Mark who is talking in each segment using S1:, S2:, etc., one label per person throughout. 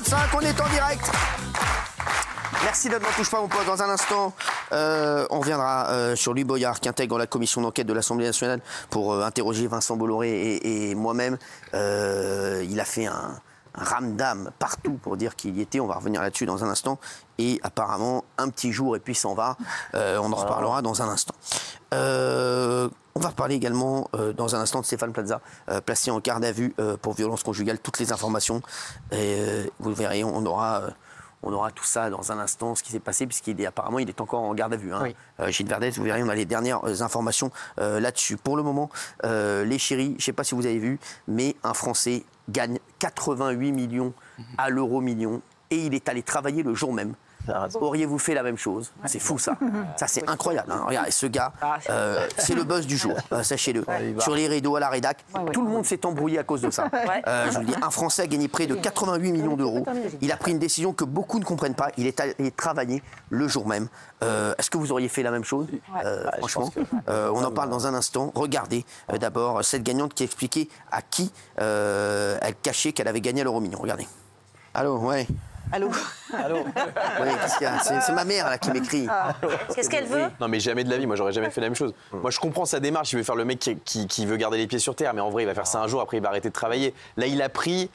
S1: 8h45, on est en direct. Merci d'être dans Touche pas mon pote. Dans un instant, on reviendra sur Louis Boyard qui intègre la commission d'enquête de l'Assemblée nationale pour interroger Vincent Bolloré et moi-même. Il a fait un ramdam partout pour dire qu'il y était. On va revenir là-dessus dans un instant. Et apparemment, un petit jour et puis s'en va. On en reparlera dans un instant. On va reparler également dans un instant de Stéphane Plaza, placé en garde à vue pour violence conjugale. Toutes les informations. Vous verrez, on aura tout ça dans un instant, ce qui s'est passé, puisqu'apparemment il est encore en garde à vue. Hein. Oui. Gilles Verdez, vous verrez, on a les dernières informations là-dessus. Pour le moment, les chéris, je ne sais pas si vous avez vu, mais un Français gagne 88 millions à l'euro million et il est allé travailler le jour même. Auriez-vous fait la même chose? C'est fou ça. Ça c'est incroyable. Hein. Regardez, ce gars, c'est le buzz du jour, sachez-le. Sur les rideaux à la rédac, tout le monde s'est embrouillé à cause de ça. Je vous le dis, un Français a gagné près de 88 millions d'euros. Il a pris une décision que beaucoup ne comprennent pas. Il est allé travailler le jour même. Est-ce que vous auriez fait la même chose? Franchement, on en parle dans un instant. Regardez d'abord cette gagnante qui expliquait à qui elle cachait qu'elle avait gagné l'euro million. Regardez. Allô, ouais.
S2: Allô.
S1: Allô. Oui, qu'est-ce qu'il y a? C'est ma mère là qui m'écrit.
S2: Qu'est-ce qu'elle veut?
S3: Non mais jamais de la vie, moi j'aurais jamais fait la même chose. Moi je comprends sa démarche, il veut faire le mec qui veut garder les pieds sur terre, mais en vrai il va faire ça un jour, après il va arrêter de travailler. Là il a pris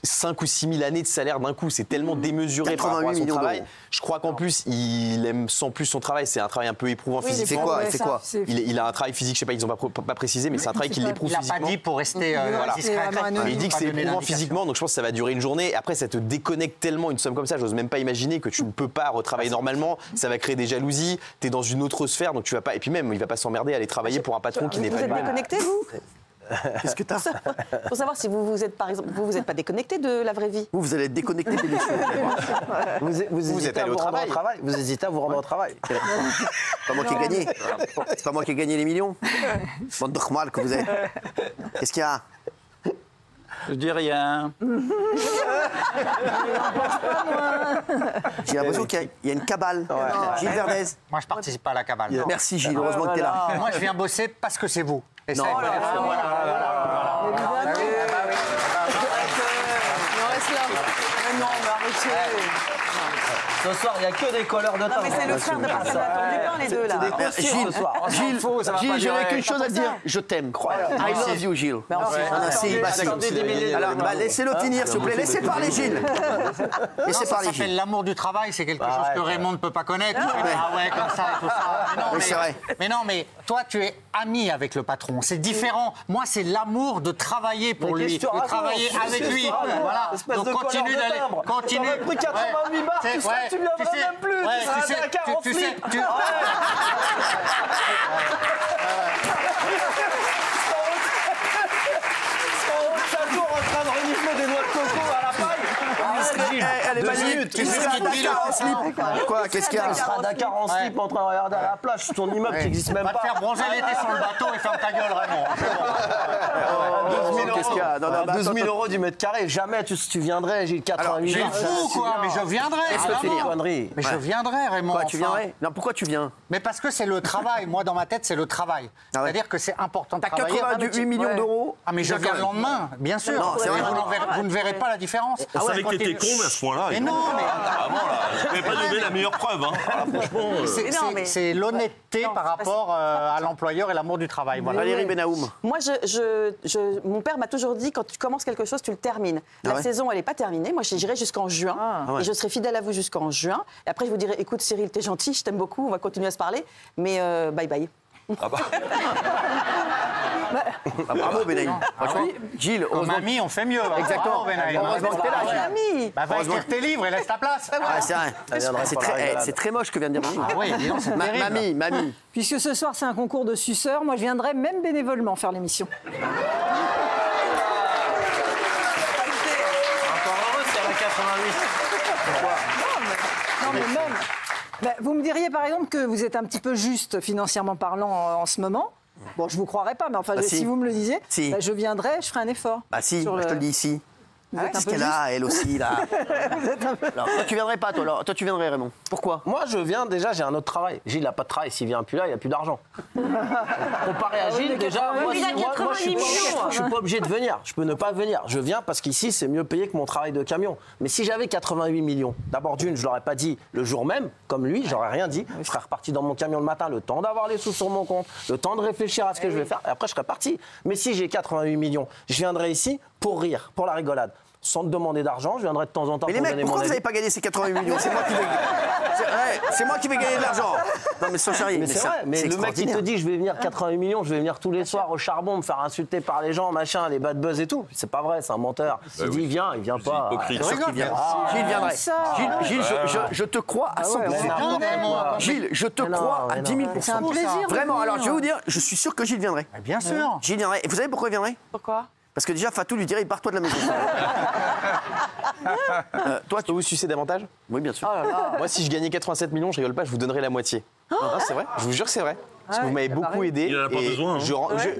S3: 5 ou 6 000 années de salaire d'un coup, c'est tellement démesuré par rapport à son travail. Je crois qu'en plus il aime sans plus son travail, c'est un travail un peu éprouvant physiquement.
S1: Il fait quoi?
S3: Il a un travail physique, je sais pas, ils ont pas précisé, mais c'est un travail qui l'éprouve physiquement.
S4: Il n'a pas dit pour rester discret.
S3: Il dit que c'est éprouvant physiquement, donc je pense que ça va durer une journée. Et après ça te déconnecte tellement une somme comme ça, j'ose même pas imaginer que tu ne peux pas retravailler normalement, ça va créer des jalousies, tu es dans une autre sphère, donc tu vas pas. Et puis même, il va pas s'emmerder à aller travailler pour un patron qui n'est pas.
S2: Vous êtes déconnecté, vous?
S1: Qu'est-ce que t'as?
S2: Pour savoir si vous êtes, par exemple, vous n'êtes pas déconnecté de la vraie vie.
S1: Vous allez être déconnecté des missions.
S3: Vous êtes allé au travail.
S5: Vous hésitez à vous rendre au travail.
S1: C'est pas moi qui ai gagné. C'est pas moi qui ai gagné les millions. Bande de mal que vous êtes. Qu'est-ce qu'il y a?
S4: Je dis rien.
S1: J'ai l'impression qu'il y a une cabale. Gilles Verdez.
S4: Moi, je participe pas à la cabale.
S1: Merci Gilles, heureusement que t'es là.
S4: Moi, je viens bosser parce que c'est vous. Et
S1: non,
S4: ça,
S5: Ce soir, il n'y a que des colleurs de temps.
S2: Non, mais c'est le frère de Pascal Latour-du-Pain, les deux, là.
S1: Gilles, j'aurais qu'une chose à te dire. Je t'aime. I love you, Gilles. Alors, laissez-le finir, s'il vous plaît. Laissez parler, Gilles. Laissez parler,
S4: Ça fait
S1: Gilles.
S4: l'amour du travail, c'est quelque chose que Raymond ne peut pas connaître. Ah ouais, comme ça et tout ça.
S1: Oui, c'est vrai.
S4: Mais non, mais toi, tu es ami avec le patron. C'est différent. Moi, c'est l'amour de travailler pour lui, de travailler avec lui. Voilà. Donc continue d'aller. Continue.
S5: T'aurais pris 88 bars, tout ça, tu lui en donnes même plus. Tu serais à 40 slips. Chaque jour en train de renifler des noix de coco à la paille.
S1: Elle est magique. Qu'est-ce qu'il y a? Dakar en slip. Quoi? Qu'est-ce qu'il y a?
S5: Tu seras à Dakar en slip en train de regarder à la plage sur ton immeuble qui n'existe même
S4: Va
S5: pas.
S4: te faire bronzer l'été sur le bateau et ferme ta gueule, Raymond.
S1: Qu'est-ce qu'il y a?
S5: 12 000 euros du mètre carré. Jamais tu viendrais, Gilles, 88
S4: J'ai
S5: bars.
S4: fou, quoi. Mais je viendrai.
S1: Laisse-le finir.
S4: Mais je viendrai, Raymond.
S1: Quoi, tu viendrais? Non, pourquoi tu viens?
S4: Mais parce que c'est le travail. Moi, dans ma tête, c'est le travail.
S1: Ah ouais.
S4: C'est-à-dire que c'est important de
S1: T'as
S4: travailler.
S1: 88 millions d'euros.
S4: Ah, mais je viens le lendemain, bien sûr.
S1: Non, c'est vrai.
S4: Vous ne verrez pas la différence.
S6: On savait que t'étais con, mais à ce point-là.
S4: Mais non, mais...
S6: Vraiment, là, je n'avais pas donné la meilleure preuve. Hein. Franchement.
S4: C'est l'honnêteté par rapport à l'employeur et l'amour du travail. Voilà.
S1: Valérie Benahoum.
S2: Moi, mon père m'a toujours dit, quand tu commences quelque chose, tu le termines. La saison, elle n'est pas terminée. Moi, j'irai jusqu'en juin. Et je serai fidèle à vous jusqu'en juin. Et après, je vous dirai, écoute, Cyril, t'es gentil, je t'aime beaucoup, on va continuer à se parler. Mais bye bye.
S6: Ah bah.
S1: Bravo, Benaïm. Franchement, Gilles,
S4: Comme ami, on fait mieux.
S1: Exactement. Heureusement que t'es là, Gilles.
S2: Ami.
S4: Va écrire tes livres et laisse ta place.
S1: Ah, c'est vrai. C'est très moche que vient de dire Gilles.
S4: Ah oui, dis donc, c'est terrible.
S1: Mamie.
S7: Puisque ce soir, c'est un concours de suceurs, moi, je viendrai même bénévolement faire l'émission.
S5: Encore heureux, c'est à la 88.
S7: Non, mais même... Ben, vous me diriez, par exemple, que vous êtes un petit peu juste, financièrement parlant, en ce moment. Bon, je vous croirais pas, mais enfin, si vous me le disiez, ben, je viendrai, je ferai un effort.
S1: Bah si, je te le dis ici. Qu'est-ce qu'elle a, elle aussi, là. Alors, toi, tu viendrais pas, toi. Alors, toi, tu viendrais, Raymond. Pourquoi?
S5: Moi, je viens déjà, j'ai un autre travail. Gilles n'a pas de travail. S'il vient plus là, il n'y a plus d'argent. Comparé à Gilles, déjà, moi, je suis pas obligé de venir. Je peux ne pas venir. Je viens parce qu'ici, c'est mieux payé que mon travail de camion. Mais si j'avais 88 millions, d'abord d'une, je l'aurais pas dit le jour même, comme lui, j'aurais rien dit. Je serais reparti dans mon camion le matin, le temps d'avoir les sous sur mon compte, le temps de réfléchir à ce que je vais faire, et après, je serais parti. Mais si j'ai 88 millions, je viendrai ici pour rire, pour la rigolade. Sans te demander d'argent, je viendrai de temps en temps.
S1: Mais les mecs, pourquoi vous n'avez pas gagné ces 88 millions? C'est moi qui vais gagner de l'argent. Non, mais sans charrier.
S5: Mais c'est vrai, mais le mec qui te dit je vais venir 88 millions, je vais venir tous les soirs au charbon, me faire insulter par les gens, machin, les bad buzz et tout. C'est pas vrai, c'est un menteur. Il dit il vient pas.
S6: Hypocrite.
S1: Gilles viendrait. Gilles, je te crois à 100%. Gilles, je te crois à 10 000%.
S7: C'est un plaisir.
S1: Vraiment, alors je vais vous dire, je suis sûr que Gilles viendrait.
S4: Bien sûr.
S1: Gilles viendrait. Et vous savez pourquoi il viendrait?
S2: Pourquoi?
S1: Parce que déjà, Fatou lui dirait, il part-toi de la maison.
S3: Toi, tu peux vous sucer davantage?
S1: Oui, bien sûr.
S3: Moi, si je gagnais 87 millions, je rigole pas, je vous donnerais la moitié. Non, c'est vrai, je vous jure que c'est vrai. Parce que vous m'avez beaucoup aidé.
S6: Il en a pas
S3: et
S6: besoin, hein.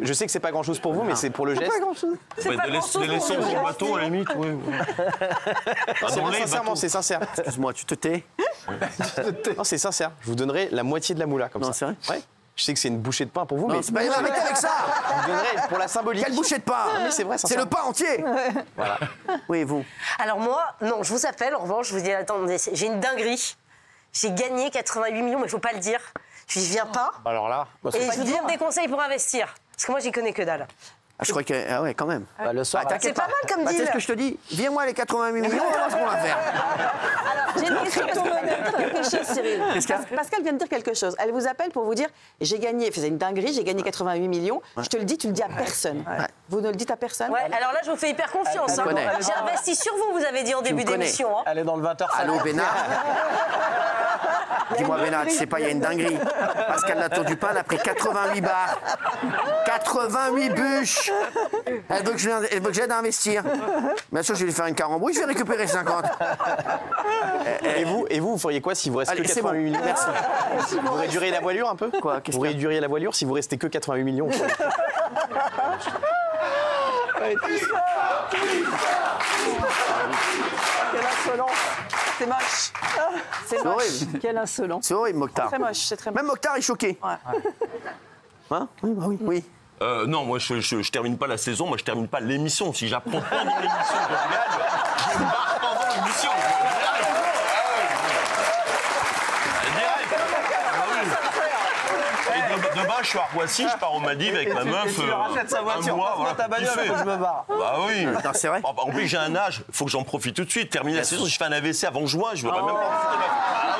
S3: je sais que c'est pas grand-chose pour vous, mais c'est pour le geste.
S6: De laisser le bateau, à la limite, oui.
S3: C'est vrai, sincèrement, c'est sincère.
S1: Excuse-moi, tu te tais?
S3: Non, c'est sincère. Je vous donnerai la moitié de la moula, comme
S1: Non,
S3: ça.
S1: c'est vrai?
S3: Ouais. Je sais que c'est une bouchée de pain pour vous,
S1: Non,
S3: mais
S1: c'est pas arrêtez avec ça.
S3: je vous donnerai pour la symbolique.
S1: Quelle bouchée de pain?
S3: Mais c'est vrai,
S1: C'est le pain entier.
S3: Voilà.
S1: Oui, vous.
S8: Alors moi, non, je vous appelle, en revanche, je vous dis, attendez, j'ai une dinguerie. J'ai gagné 88 millions, mais il ne faut pas le dire. Je ne viens pas.
S4: Alors là,
S8: Et je vous demande des conseils pour investir. Parce que moi, j'y connais que dalle.
S1: Ah, je crois que. Ah ouais, quand même.
S5: Bah, le soir,
S1: t'inquiète
S8: C'est pas mal comme
S1: Bah,
S8: deal.
S1: c'est ce que je te dis. Viens-moi les 88 millions, on va voir ce qu'on va faire.
S2: Alors, j'ai une question parce qu'elle vient de dire quelque chose, Cyril. Parce qu'elle vient de dire quelque chose. Elle vous appelle pour vous dire j'ai gagné, c'est une dinguerie, j'ai gagné 88 millions. Je te le dis, tu le dis à personne. Vous ne le dites à personne?
S8: Ouais, alors là, je vous fais hyper confiance.
S1: Elle connaît.
S8: J'ai investi sur vous, vous avez dit en début
S1: me connais.
S8: d'émission. Hein.
S5: Elle est dans le 20h.
S1: Allô, Bénard? Dis-moi, Bénard, tu sais pas, il y a une dinguerie. Pascal Latour du Pain, elle a pris 88 bars. 88 bûches. Elle veut que j'aide à investir. Bien sûr, je vais lui faire une carambouille, je vais récupérer 50.
S3: Et vous feriez quoi si vous restez
S1: Allez,
S3: que
S1: c'est
S3: 88
S1: bon.
S3: millions?
S1: Merci.
S3: Vous réduiriez la voilure un peu?
S1: Quoi, qu'est-ce
S3: Vous
S1: qu'il y a
S3: réduiriez la voilure si vous restez que 88 millions?
S2: Quelle insolence. C'est moche. C'est moche.
S1: horrible.
S2: Quelle insolence.
S1: C'est horrible, Mokhtar.
S2: Très moche, c'est très moche.
S1: Même Mokhtar est choqué.
S2: Ouais.
S1: Hein? Oui, bah oui. Oui.
S6: Non, moi, je termine pas la saison, moi, je termine pas l'émission. Si j'apprends pendant l'émission que je gagne, je me barre pendant l'émission. Et demain, je suis à Roissy, je pars aux Maldives avec ma meuf.
S5: Tu lui rachètes sa voiture,
S6: un mois,
S5: passe-moi ta bagnole,
S6: kiffer.
S5: faut que je me barre.
S6: Bah oui.
S1: Non, c'est vrai.
S6: En plus, j'ai un âge, il faut que j'en profite tout de suite. Terminer la saison, si je fais un AVC avant juin, je ne voudrais même pas profiter de ma... Ah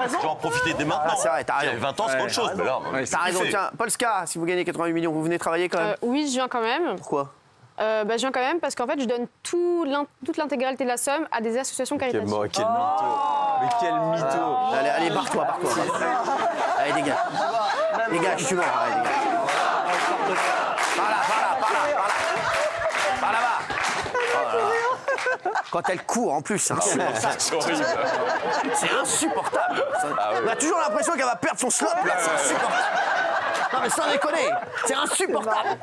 S6: oui, je vais en profiter dès maintenant.
S1: Ah, c'est vrai, t'as raison.
S6: J'avais 20 ans, c'est autre chose. Mais là,
S1: T'as raison. Tiens, Polska, si vous gagnez 88 millions, vous venez travailler quand même?
S9: Oui, je viens quand même.
S1: Pourquoi?
S9: Je viens quand même parce qu'en fait, je donne toute l'intégralité de la somme à des associations caritatives.
S3: Quel mytho. Mais quel mytho.
S1: Allez, barre-toi. Allez, dégage. Dégage, je suis mort. Allez, dégage. Par là-bas. Oh là là. Quand elle court, en plus, c'est insupportable.
S6: c'est horrible.
S1: C'est insupportable. On a toujours l'impression qu'elle va perdre son slop, là. C'est insupportable. Non, mais sans déconner, c'est insupportable.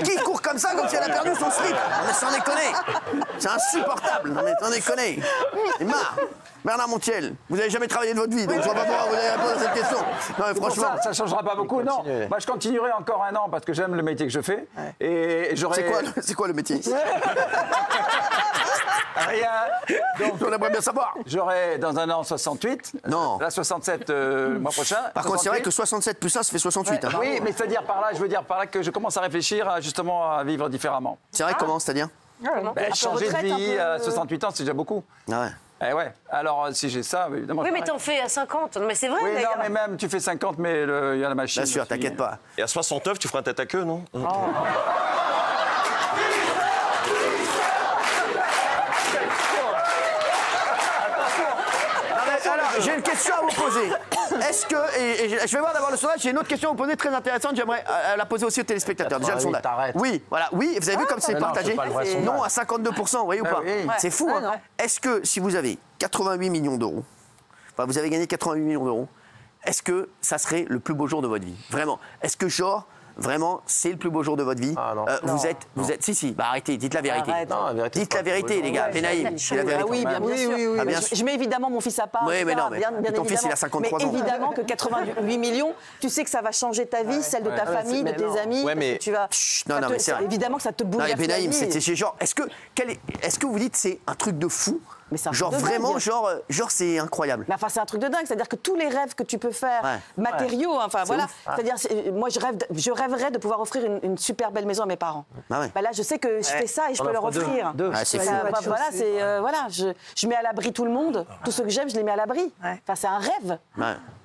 S1: Qui court comme ça, comme si elle a perdu son slip? Non, mais sans déconner. C'est insupportable. Non, mais sans déconner. C'est marre. Bernard Montiel, vous n'avez jamais travaillé de votre vie, donc je ne vois pas pourquoi vous avez répondu à cette question. Non, mais franchement.
S10: Ça ne changera pas beaucoup, non. Moi, je continuerai encore un an parce que j'aime le métier que je fais. Et j'aurai.
S1: C'est quoi le métier?
S10: Rien.
S1: Donc, on aimerait bien savoir.
S10: J'aurai dans un an 68.
S1: Non.
S10: Là, 67 le mois prochain.
S1: Par contre, c'est vrai que 67 plus 1, ça fait 68.
S10: Ouais,
S1: Hein.
S10: oui, mais c'est-à-dire par là, je veux dire par là que je commence à réfléchir justement à vivre différemment.
S1: C'est vrai, comment, c'est-à-dire?
S10: Changer de vie à 68 ans, c'est déjà beaucoup.
S1: Ah ouais.
S10: Eh ouais. Alors, si j'ai ça, évidemment.
S8: Oui, mais t'en fais à 50. Mais c'est vrai,
S10: Oui, non,
S8: d'ailleurs.
S10: mais même, tu fais 50, mais il y a la machine.
S1: Bien sûr,
S10: aussi.
S1: t'inquiète pas.
S6: Et à 69, tu feras un tête à queue, non?
S1: Alors, j'ai une question à vous poser. Est-ce que, et je vais voir d'abord le sondage, j'ai une autre question à vous poser très intéressante, j'aimerais la poser aussi aux téléspectateurs. Déjà le sondage. Oui, voilà, oui, vous avez vu comme c'est
S10: non,
S1: partagé?
S10: c'est pas le vrai sondage.
S1: Non à 52%, vous voyez ou pas?
S10: oui.
S1: C'est fou, hein? Est-ce que si vous avez 88 millions d'euros, enfin vous avez gagné 88 millions d'euros, est-ce que ça serait le plus beau jour de votre vie? Vraiment. Est-ce que genre, vraiment, c'est le plus beau jour de votre vie. Vous êtes, si, bah arrêtez, dites la vérité. Dites la vérité, les gars. Benaïm, c'est la vérité.
S2: Oui, bien sûr. Je mets évidemment mon fils à part.
S1: Oui, mais non, mais ton fils, il a 53 ans.
S2: Mais évidemment que 88 millions, tu sais que ça va changer ta vie, celle de ta famille, de tes amis. Tu vas.
S1: Non, mais c'est vrai.
S2: Évidemment que ça te bouleverse.
S1: Benaïm, c'est genre, est-ce que vous dites c'est un truc de fou?
S2: Mais
S1: genre vraiment, genre c'est incroyable.
S2: Mais enfin, c'est un truc de dingue. C'est-à-dire que tous les rêves que tu peux faire, matériaux, enfin voilà. C'est-à-dire, moi, je rêverais de pouvoir offrir une super belle maison à mes parents. Bah là, je sais que je fais ça et je peux leur offrir.
S1: C'est fou.
S2: Voilà, voilà, je mets à l'abri tout le monde. Tous ceux que j'aime, je les mets à l'abri. Enfin, c'est un rêve.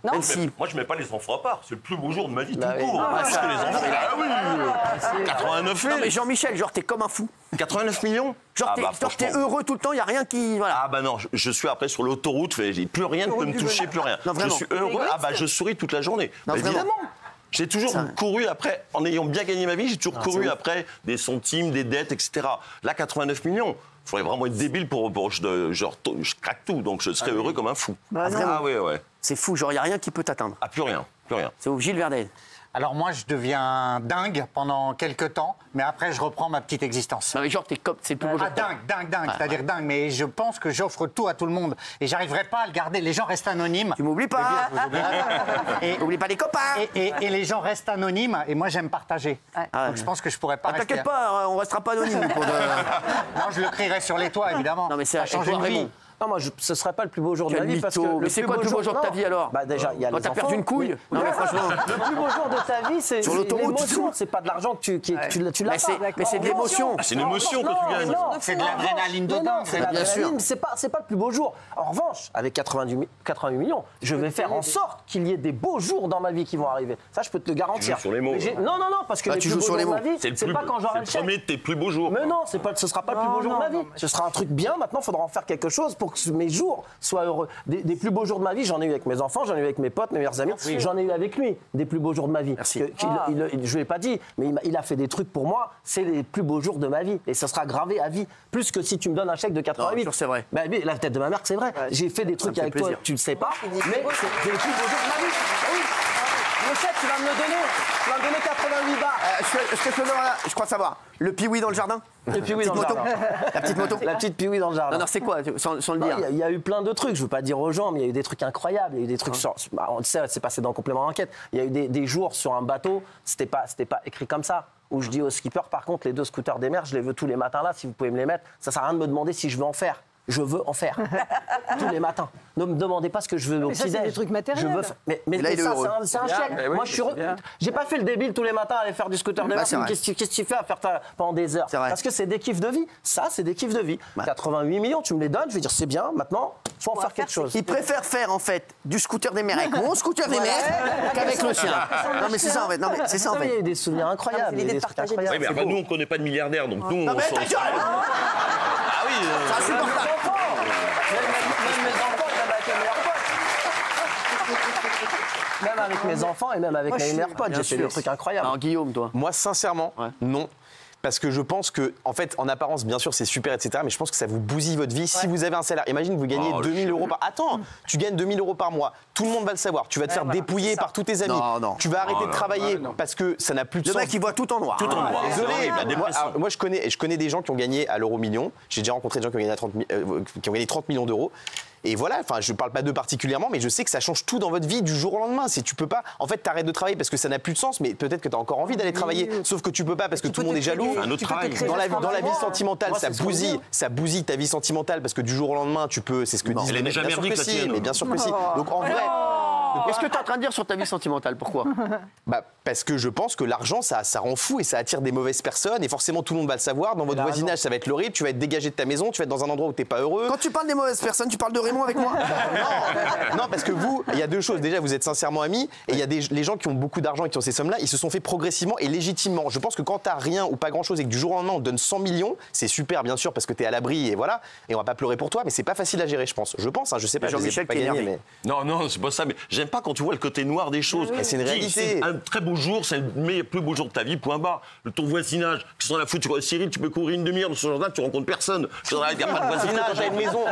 S2: Non.
S6: Moi, je mets pas les enfants à part. C'est le plus beau jour de ma vie, tout court. Parce que les enfants. Ah oui. 89 000.
S1: Non, mais Jean-Michel, genre, t'es comme un fou.
S6: 89 millions.
S1: Genre, t'es heureux tout le temps, il n'y a rien qui. Voilà.
S6: Ah bah non, je suis après sur l'autoroute, plus rien ne peut me toucher, plus rien.
S1: Non,
S6: je suis heureux, je souris toute la journée.
S1: Non,
S6: évidemment. J'ai toujours couru après, en ayant bien gagné ma vie, j'ai toujours couru après des centimes, des dettes, etc. Là, 89 millions. Il faudrait vraiment être débile pour je craque tout, donc je serais heureux comme un fou. Ouais.
S1: C'est fou, genre, il n'y a rien qui peut t'atteindre.
S6: Ah, plus rien.
S1: C'est où Gilles Verdel.
S4: Alors moi, je deviens dingue pendant quelques temps, mais après, je reprends ma petite existence.
S1: Non, mais genre, c'est plus beau jour.
S4: Dingue, c'est-à-dire dingue. Mais je pense que j'offre tout à tout le monde. Et j'arriverai pas à le garder. Les gens restent anonymes.
S1: Tu m'oublies pas. N'oublie pas les copains.
S4: Et les gens restent anonymes, et moi, j'aime partager. Donc je pense que je pourrais pas rester.
S1: T'inquiète pas, on restera pas anonymes.
S4: Non, je le crierai sur les toits, évidemment.
S1: Non, mais
S4: ça change une vie.
S5: Non, moi, ce serait pas le plus beau jour de ma vie. Parce que
S1: mais c'est quoi le plus beau jour de ta vie alors?
S5: Bah déjà, il y a
S1: quand t'as perdu une couille.
S5: Non, mais franchement, le plus beau jour de ta vie, c'est l'émotion. C'est pas de l'argent que tu l'as pas.
S1: Mais c'est de l'émotion.
S6: C'est une émotion que tu gagnes.
S4: C'est de l'adrénaline dedans.
S5: Bien sûr. C'est pas le plus beau jour. En revanche, avec 88 millions, je vais faire en sorte qu'il y ait des beaux jours dans ma vie qui vont arriver. Ça, je peux te le garantir.
S6: Tu joues sur les mots.
S5: Non, parce que les plus beaux jours de ma vie, c'est pas quand j'aurai le chèque.
S6: C'est le premier de tes plus beaux jours.
S5: Mais non, ce sera pas le plus beau jour de ma vie. Ce sera un truc bien. Maintenant, il faudra en faire quelque chose pour que mes jours sois heureux. Des plus beaux jours de ma vie, j'en ai eu avec mes enfants, j'en ai eu avec mes potes, mes meilleurs amis, j'en ai eu avec lui, des plus beaux jours de ma vie. Je ne l'ai pas dit, mais il a fait des trucs pour moi, c'est les plus beaux jours de ma vie. Et ça sera gravé à vie, plus que si tu me donnes un chèque de 88.
S1: Non, c'est vrai.
S5: Bah, la tête de ma mère, c'est vrai. J'ai fait des trucs avec toi, tu ne le sais pas, mais c'est des plus beaux jours de ma vie. Oui. Le chèque, tu vas me le donner 88 bars.
S1: Est-ce que je peux voir, je crois savoir, le Pee-wee dans le jardin?
S5: Le Pee-wee dans le jardin.
S1: La petite moto?
S5: La petite Pee-wee dans le jardin.
S1: Non, c'est quoi, sans le dire?
S5: Il y a eu plein de trucs, je veux pas dire aux gens, mais il y a eu des trucs incroyables. Il y a eu des trucs on sait, c'est passé dans le complément d'enquête. Il y a eu des jours sur un bateau, c'était pas écrit comme ça. Où je dis au skipper, par contre, les 2 scooters des mers, je les veux tous les matins là, si vous pouvez me les mettre. Ça sert à rien de me demander si je veux en faire. Je veux en faire. Tous les matins. Ne me demandez pas ce que je veux au petit-déj.
S7: C'est des trucs matériels.
S5: Mais
S1: là, ça,
S5: c'est un chèque. Moi, j'ai pas fait le débile tous les matins à aller faire du scooter de mer. Qu'est-ce que tu fais à faire pendant des heures? Parce que c'est des kiffs de vie. Ça, c'est des kiffs de vie. 88 millions, tu me les donnes, je vais dire c'est bien. Maintenant, faut en faire quelque chose.
S1: Il préfère faire en fait du scooter des mers avec mon scooter des mers qu'avec le sien. Non mais c'est ça en fait.
S5: Il y a eu des souvenirs incroyables.
S2: L'idée de partager.
S6: Oui, mais nous, on connaît pas de milliardaires, donc nous, on s'en.
S1: Ah oui, c'est insupportable.
S5: Même avec mes enfants et même avec mes meilleurs potes, j'ai fait des trucs incroyables.
S1: Alors, Guillaume, toi?
S3: Moi, sincèrement, non. Parce que je pense que, en fait, en apparence, bien sûr, c'est super, etc. Mais je pense que ça vous bousille votre vie. Si vous avez un salaire, imagine, vous gagnez 2 000 euros par. Attends, tu gagnes 2 000 euros par mois. Tout le monde va le savoir. Tu vas te faire dépouiller par tous tes amis. Tu vas arrêter de travailler parce que ça n'a plus de sens.
S1: Le mec, il voit tout en noir.
S6: Tout en noir.
S3: Désolé. Moi, je connais des gens qui ont gagné à l'euro million. J'ai déjà rencontré des gens qui ont gagné 30 millions d'euros. Et voilà, enfin, je parle pas d'eux particulièrement, mais je sais que ça change tout dans votre vie du jour au lendemain. Si tu peux pas, en fait, t'arrêtes de travailler parce que ça n'a plus de sens, mais peut-être que t'as encore envie d'aller travailler, sauf que tu peux pas parce que tout le monde est jaloux.
S6: Un autre travail.
S3: Dans la vie sentimentale, ça bousille ta vie sentimentale parce que du jour au lendemain, tu peux, c'est ce que disent.
S6: Elle n'est jamais
S3: bien sûr que si, mais bien sûr que si. Donc en vrai.
S1: Qu'est-ce que tu es en train de dire sur ta vie sentimentale? Pourquoi?
S3: Parce que je pense que l'argent, ça rend fou et ça attire des mauvaises personnes. Et forcément, tout le monde va le savoir. Dans votre voisinage, ça va être l'horrible. Tu vas être dégagé de ta maison. Tu vas être dans un endroit où tu n'es pas heureux.
S1: Quand tu parles des mauvaises personnes, tu parles de Raymond avec moi?
S3: Non, parce que vous, il y a 2 choses. Déjà, vous êtes sincèrement amis. Et il y a les gens qui ont beaucoup d'argent et qui ont ces sommes-là, ils se sont fait progressivement et légitimement. Je pense que quand tu n'as rien ou pas grand-chose et que du jour au lendemain, on te donne 100 millions, c'est super, bien sûr, parce que tu es à l'abri et voilà. Et on va pas pleurer pour toi. Mais c'est pas facile à gérer, je pense. Je sais pas.
S1: Jean-Michel
S3: pas gagné, mais...
S6: Non, c'est pas ça. Mais j'aime pas quand tu vois le côté noir des choses.
S3: C'est une réalité.
S6: C'est un très beau jour, c'est le plus beau jour de ta vie, point barre. Ton voisinage, qui sont à la foot, Cyril, tu peux courir une demi-heure dans ce jardin, tu rencontres personne. Il n'y a pas de voisinage.
S3: T'as une maison.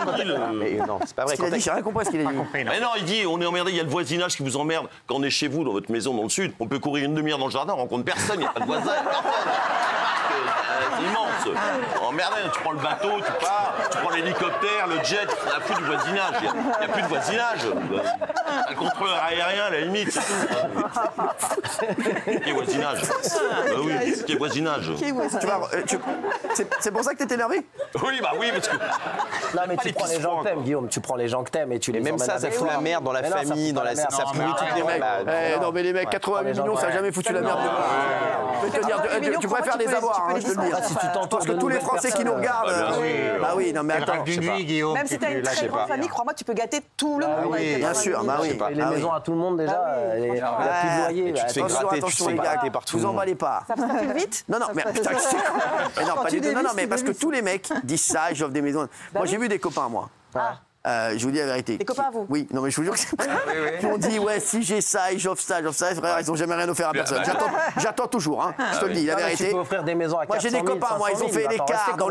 S3: Mais non, c'est pas vrai.
S1: Il a dit, j'ai rien compris ce qu'il a dit.
S6: Mais non, il dit, on est emmerdé, il y a le voisinage qui vous emmerde. Quand on est chez vous, dans votre maison, dans le sud, on peut courir une demi-heure dans le jardin, on rencontre personne, il n'y a pas de voisin, c'est immense. Emmerdé, tu prends le bateau, tu pars, tu prends l'hélicoptère, le jet, la fout du voisinage. Il n'y a plus de voisinage. Un contrôleur aérien, à la limite, c'est tout. Qui est voisinage? Oui, qui est voisinage?
S1: C'est pour ça que t'es énervé?
S6: Oui, bah oui, parce que.
S5: Non, mais tu prends les gens que t'aimes, Guillaume. Tu prends les gens que t'aimes et tu les
S3: même
S5: emmènes
S3: ça
S5: avec
S3: fout
S5: toi.
S3: la merde dans la famille, dans la. Ça pourrit toutes les mecs.
S1: Non, mais les mecs, 88 millions, ça n'a jamais foutu la merde. Je vais te dire, tu préfères les avoir, je te le dis. Parce que tous les Français qui nous regardent. Bah oui, non, mais attends.
S2: Même si t'as une très grande famille, crois-moi, tu peux gâter tout le monde.
S1: Bien sûr, bah oui.
S5: Et les maisons à tout le monde, déjà, il n'y a plus de loyer.
S3: Tu te fais gratter, tu te fais gratter partout.
S1: Vous emballez pas.
S2: Ça file vite?
S1: Non, mais putain, non, pas du tout. Non, mais parce que tous les mecs disent ça, ils offrent des maisons. Moi, j'ai vu des copains, moi. Je vous dis la vérité.
S2: Des copains à vous?
S1: Oui, non mais je vous jure que c'est qui ont dit ouais si j'ai ça, j'offre ça, frère, ils ont jamais rien offert à personne. J'attends toujours, hein. Je te le dis, la vérité.
S5: Tu peux offrir des maisons à 400 000,
S1: moi j'ai des copains, moi ils ont fait l'écart dans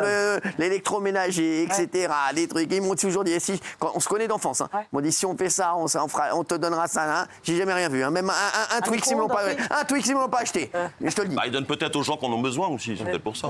S1: l'électroménager, etc. Des trucs. Ils m'ont dit aujourd'hui, on se connaît d'enfance. Ils m'ont dit si on fait ça, on te donnera ça. Hein. J'ai jamais rien vu. Hein. Même un Twix ils m'ont pas acheté. Je te le dis.
S6: Bah, ils donnent peut-être aux gens qui en ont besoin aussi. C'est peut-être pour ça.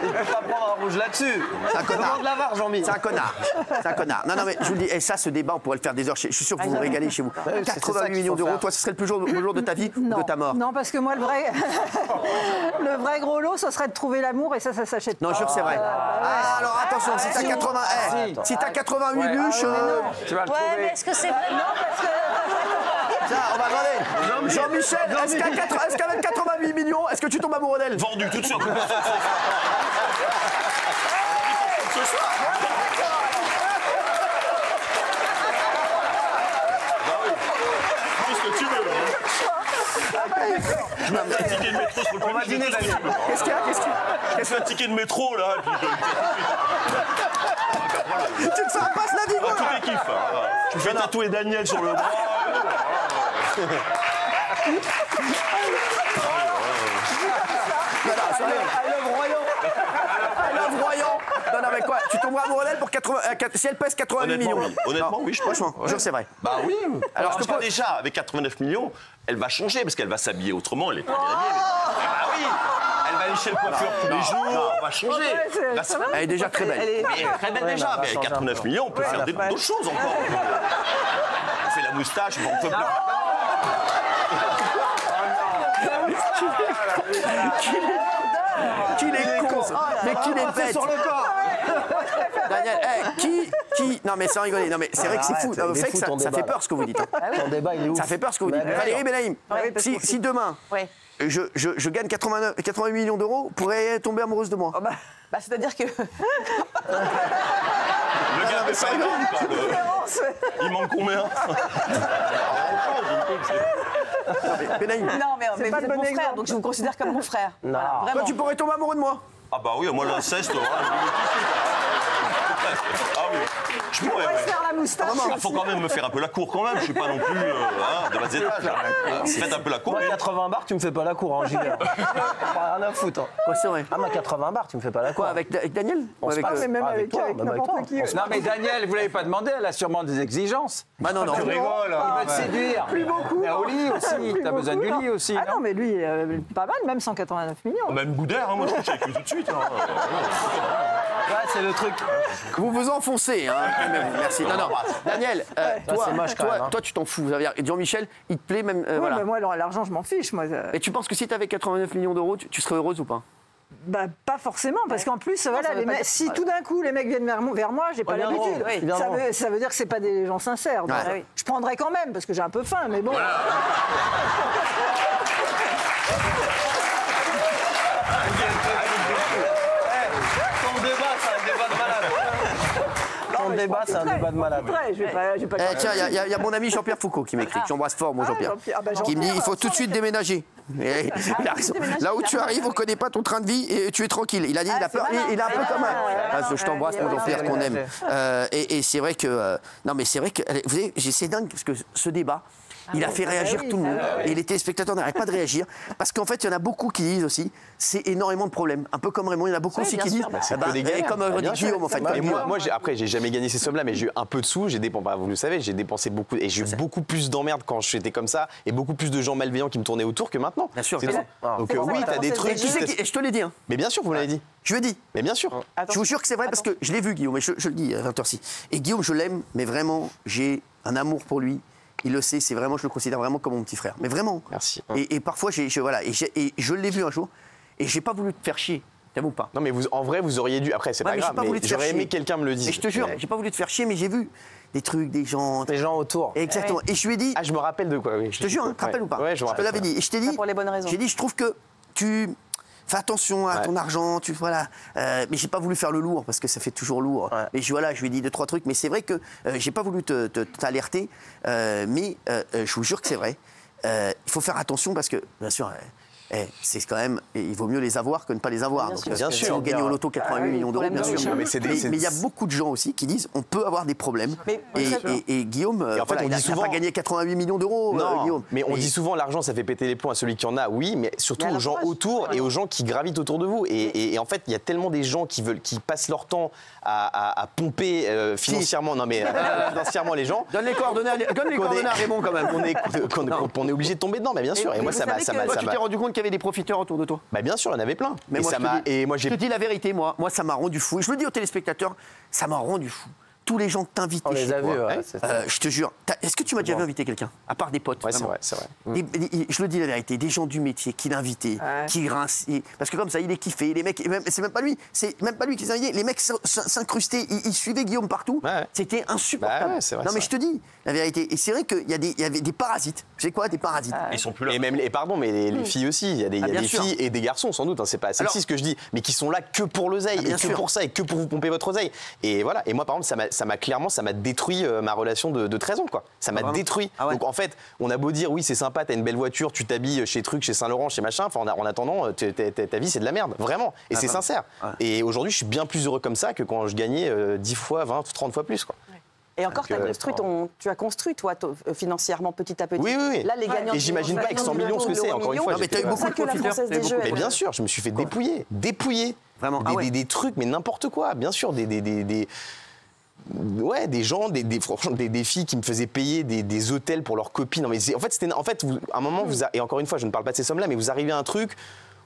S5: Il peut pas prendre un rouge là-dessus.
S1: C'est un connard.
S5: De la VAR, Jean-Mi.
S1: C'est un connard. C'est un connard. Non, mais je vous le dis, et ça, ce débat, on pourrait le faire des heures. Je suis sûr que vous vous régalez chez vous. 88 millions d'euros, toi, ce serait le plus beau jour de ta vie ou de ta mort?
S7: Non, parce que moi, le vrai gros lot, ce serait de trouver l'amour et ça s'achète pas.
S1: Non, je jure que c'est vrai. Alors attention, si t'as 88 luches.
S10: Tu vas le trouver.
S8: Ouais, mais est-ce que c'est vrai? Non, parce que.
S1: Tiens, on va demander. Jean-Michel, est-ce qu'avec 88 millions, est-ce que tu tombes amoureux d'elle?
S6: Vendu tout de suite.
S10: On va dîner, Daniel.
S1: Qu'est-ce qu'il y a?
S6: Qu'est-ce que un ticket de métro là?
S1: Tu te fais un passe la vie,
S6: Tout est kiff. Tu fais tatouer Daniel sur le bras.
S1: Non, mais quoi? Tu tomberas amoureux d'elle pour 80. Si elle pèse 88 millions.
S6: Honnêtement, oui, je pense.
S1: Franchement, je jure que c'est vrai.
S6: Bah oui.
S1: Alors,
S6: parce que déjà, avec 89 millions, elle va changer parce qu'elle va s'habiller autrement. Elle est pas gagnée. Ah oui. Elle va aller chez le coiffeur tous les jours. Elle va changer.
S1: Elle est déjà très belle.
S6: Elle est très belle déjà. Mais avec 89 millions, on peut faire d'autres choses encore. On fait la moustache, on peut pleurer.
S1: Qu'il est con, mais qu'il est bête.
S5: Sur le corps.
S1: Daniel, qui. Non, mais sans rigoler. Non, mais c'est vrai que c'est fou. Le fait que ça fait peur ce que vous dites.
S5: Ton débat, il est ouf.
S1: Ça fait peur ce que vous dites. Valérie Benaïm, si demain. Je gagne 88 millions d'euros, pourrait tomber amoureuse de moi.
S2: Bah, c'est-à-dire que.
S6: Le gars, c'est pas énorme. Il manque combien?
S1: Benaïm.
S2: Non, mais vous êtes mon frère, donc je vous considère comme mon frère.
S5: Non.
S2: Voilà,
S1: Toi, tu pourrais tomber amoureux de moi.
S6: Ah bah oui, moi l'inceste. Ah oui, je pourrais.
S7: On va se faire la moustache.
S6: Il faut quand même me faire un peu la cour quand même. Je suis pas non plus de bas étage. Faites un peu la cour.
S5: Moi, 80 bars, tu me fais pas la cour, hein, j'y vais. Rien à foutre. Hein.
S1: Ouais, c'est vrai.
S5: Ah, mais 80 bars, tu me fais pas la cour.
S1: Quoi, avec Daniel?
S5: On se passe.
S7: Mais même avec
S5: toi, même avec
S7: n'importe
S5: toi.
S7: qui.
S10: Non, mais Daniel, vous l'avez pas demandé, elle a sûrement des exigences.
S1: Bah non.
S10: Tu rigoles. Il va te séduire.
S7: Plus beaucoup.
S10: Mais au lit aussi, t'as besoin du lit aussi.
S7: Ah non, mais lui, pas mal, même 189 millions.
S6: Même Boudère, moi je couche avec lui tout de suite.
S5: Ouais, c'est le truc.
S1: Vous vous enfoncez, hein. Merci. Non. Daniel, toi, tu t'en fous. Jean-Michel, il te plaît même.
S7: Oui,
S1: Voilà.
S7: mais moi, l'argent, je m'en fiche. Moi.
S1: Et tu penses que si tu avais 89 millions d'euros, tu serais heureuse ou pas?
S7: Bah, pas forcément, parce qu'en plus, voilà, si tout d'un coup les mecs viennent vers moi, j'ai pas l'habitude. Ça veut dire que c'est pas des gens sincères. Donc, je prendrais quand même, parce que j'ai un peu faim, mais bon. Voilà.
S5: Ton débat, c'est un débat de malade. débat, c'est un débat de malade.
S1: Tiens, il y a mon ami Jean-Pierre Foucault qui m'écrit, que j'embrasse fort, mon Jean-Pierre, qui me dit il faut tout de suite déménager. Là où tu arrives, on ne connaît pas ton train de vie et tu es tranquille. Il a dit, il a peur, il a un peu comme un. Je t'embrasse, mon Jean-Pierre, qu'on aime. Et c'est vrai que. Non, mais c'est vrai que. Vous savez, c'est dingue parce que ce débat. Il a fait réagir tout le monde. Et les téléspectateurs n'arrêtent pas de réagir. Parce qu'en fait, il y en a beaucoup qui disent aussi, c'est énormément de problèmes. Un peu comme Raymond, il y en a beaucoup aussi qui disent. Comme Guillaume, en fait.
S3: Et moi, après, j'ai jamais gagné ces sommes-là, mais j'ai eu un peu de sous. J'ai dépensé, vous le savez, j'ai dépensé beaucoup. Et j'ai eu beaucoup plus d'emmerdes quand j'étais comme ça. Et beaucoup plus de gens malveillants qui me tournaient autour que maintenant.
S1: Bien sûr.
S3: Donc oui, t'as des trucs.
S1: Je te l'ai dit.
S3: Mais bien sûr, vous l'avez dit.
S1: Je le dis.
S3: Mais bien sûr.
S1: Je vous jure que c'est vrai parce que je l'ai vu, Guillaume, et je le dis à 20h ci. Et Guillaume, je l'aime, mais vraiment, j'ai un amour pour lui. Il le sait, c'est vraiment, je le considère vraiment comme mon petit frère. Mais vraiment.
S3: Merci.
S1: Et parfois, je l'ai vu un jour, et j'ai pas voulu te faire chier. T'aimes ou pas?
S3: Non, mais en vrai, vous auriez dû. Après, c'est pas grave, mais j'aurais aimé que quelqu'un me le dise.
S1: Et je te jure, j'ai pas voulu te faire chier, mais j'ai vu des trucs, des gens
S5: autour.
S1: Exactement. Et je lui ai dit.
S3: Ah, je me rappelle de quoi, oui.
S1: Je te jure, tu te rappelles ou pas?
S3: Ouais, je
S1: te l'avais dit. Et je t'ai dit.
S2: Pour les bonnes raisons.
S1: J'ai dit, je trouve que tu. Fais attention à ton argent, mais j'ai pas voulu faire le lourd parce que ça fait toujours lourd. Ouais. Mais je lui ai dit 2-3 trucs, mais c'est vrai que j'ai pas voulu t'alerter, mais je vous jure que c'est vrai. Il faut faire attention parce que, bien sûr, c'est quand même, il vaut mieux les avoir que ne pas les avoir.
S3: Bien sûr.
S1: Si on gagne au loto 88 millions d'euros, bien sûr. Mais il y a beaucoup de gens aussi qui disent on peut avoir des problèmes. Et Guillaume, il n'a pas gagné 88 millions d'euros. Guillaume.
S3: Mais on dit souvent l'argent, ça fait péter les plombs à celui qui en a, oui, mais surtout aux gens autour et aux gens qui gravitent autour de vous. Et en fait, il y a tellement des gens qui passent leur temps à pomper financièrement, financièrement les gens.
S1: Donne les coordonnées à Raymond quand même.
S3: On est obligé de tomber dedans, mais bien sûr. Et moi, ça m'a.
S1: Tu t'es rendu compte qu'il y avait des profiteurs autour de toi?
S3: Bah bien sûr, il y en avait plein.
S1: Mais je te dis la vérité, moi ça m'a rendu fou. Et je le dis aux téléspectateurs, ça m'a rendu fou. Tous les gens que t'invites,
S5: on les a vus.
S1: Je te jure. Est-ce que tu m'as déjà vu inviter quelqu'un, à part des potes?
S3: Ouais, c'est vrai.
S1: Je le dis la vérité, des gens du métier qui l'invitaient, qui rinçaient, parce que comme ça, il est kiffé. Les mecs, c'est même pas lui qui les invitait. Les mecs s'incrustaient, ils suivaient Guillaume partout. C'était insupportable.
S3: Vrai,
S1: non mais je te dis la vérité. Et c'est vrai qu'il y avait des parasites. Vous savez quoi, des parasites?
S6: Ils sont plus là.
S3: Et pardon, mais les filles aussi. Il y a des filles et des garçons sans doute. C'est pas sexy ce que je dis, mais qui sont là que pour l'oseille et que pour ça et que pour vous pomper votre oseille. Et voilà. Et moi, par exemple, ça m'a détruit ma relation de 13 ans, quoi. Ça m'a détruit. Donc en fait, on a beau dire oui, c'est sympa, t'as une belle voiture, tu t'habilles chez chez Saint-Laurent, chez machin. Enfin, en attendant, ta vie c'est de la merde, vraiment. Et c'est sincère. Et aujourd'hui, je suis bien plus heureux comme ça que quand je gagnais 10 fois, 20, 30 fois plus, quoi.
S2: Et encore, tu as construit, toi, financièrement, petit à petit.
S3: Oui.
S2: Là, les gagnants.
S3: Et j'imagine pas avec 100 millions ce que c'est, encore une fois.
S1: Mais tu as eu beaucoup de profiteurs.
S3: Mais bien sûr, je me suis fait dépouiller.
S1: Vraiment.
S3: Des trucs, mais n'importe quoi. Bien sûr, des gens, des filles qui me faisaient payer des hôtels pour leurs copines. Non, mais en fait, à un moment, et encore une fois, je ne parle pas de ces sommes-là, mais vous arrivez à un truc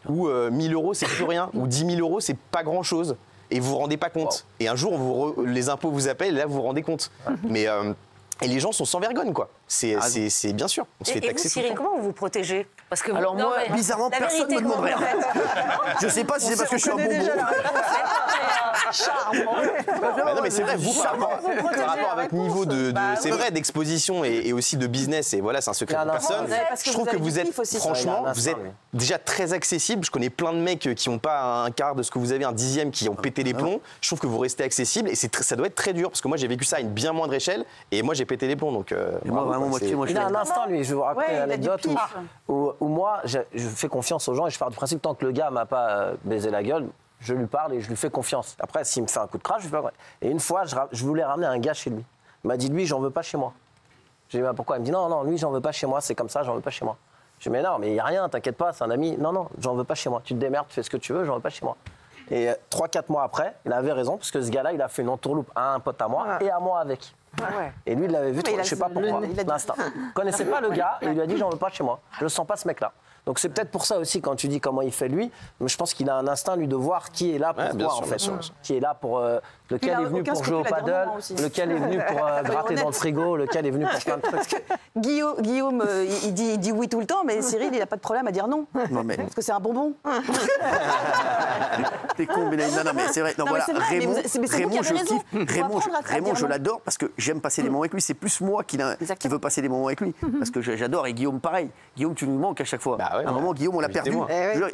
S3: où 1000 euros, c'est plus rien, ou 10 000 euros, c'est pas grand-chose. Et vous vous rendez pas compte. Wow. Et un jour, les impôts vous appellent, et là, vous vous rendez compte. Mais et les gens sont sans vergogne, quoi. C'est bien sûr. On se fait taxer.
S8: Et vous, Cyril, comment vous vous protégez? Parce que
S1: alors moi, bizarrement, personne ne me demande rien. Je sais pas si c'est parce que je suis un bonbon.
S3: Charmant. Non mais c'est vrai, vous par rapport à votre niveau c'est vrai, d'exposition et aussi de business, et voilà, c'est un secret pour personne. Je trouve que vous êtes, franchement, vous êtes déjà très accessible. Je connais plein de mecs qui n'ont pas un quart de ce que vous avez, un dixième, qui ont pété les plombs. Je trouve que vous restez accessible et ça doit être très dur parce que moi j'ai vécu ça à une bien moindre échelle et moi j'ai pété les plombs. Donc
S5: il a un instant, lui, je vais vous raconter une anecdote où moi je fais confiance aux gens et je pars du principe tant que le gars m'a pas baisé la gueule, je lui parle et je lui fais confiance. Après, s'il me fait un coup de crash, je lui fais pas. Et une fois, je voulais ramener un gars chez lui. Il m'a dit, lui, j'en veux pas chez moi. J'ai dit, bah, pourquoi? Il me dit, non, lui, j'en veux pas chez moi, c'est comme ça, j'en veux pas chez moi. Je dis, mais non, mais il n'y a rien, t'inquiète pas, c'est un ami. Non, j'en veux pas chez moi. Tu te démerdes, tu fais ce que tu veux, j'en veux pas chez moi. Et 3-4 mois après, il avait raison, parce que ce gars-là, il a fait une entourloupe à un pote à moi et à moi avec. Et lui, il l'avait vu, je sais pas pourquoi, l'instant. Il connaissait pas le gars et il lui a dit, j'en veux pas chez moi. Je sens pas ce mec-là. Donc c'est peut-être pour ça aussi, quand tu dis comment il fait lui, mais je pense qu'il a un instinct, lui, de voir qui est là pour toi, en fait. Qui est là pour... lequel est venu pour jouer au paddle, lequel est venu pour gratter dans le frigo, lequel est venu pour plein de trucs.
S2: Guillaume, il dit oui tout le temps, mais Cyril, il n'a pas de problème à dire non. Parce que c'est un bonbon.
S1: T'es con, non, mais c'est vrai. Non, voilà, Raymond, je kiffe. Raymond, je l'adore parce que j'aime passer des moments avec lui. C'est plus moi qui veux passer des moments avec lui. Parce que j'adore. Et Guillaume, pareil. Guillaume, tu nous manques à chaque fois.
S3: ouais,
S1: à un moment, Guillaume, on l'a perdu.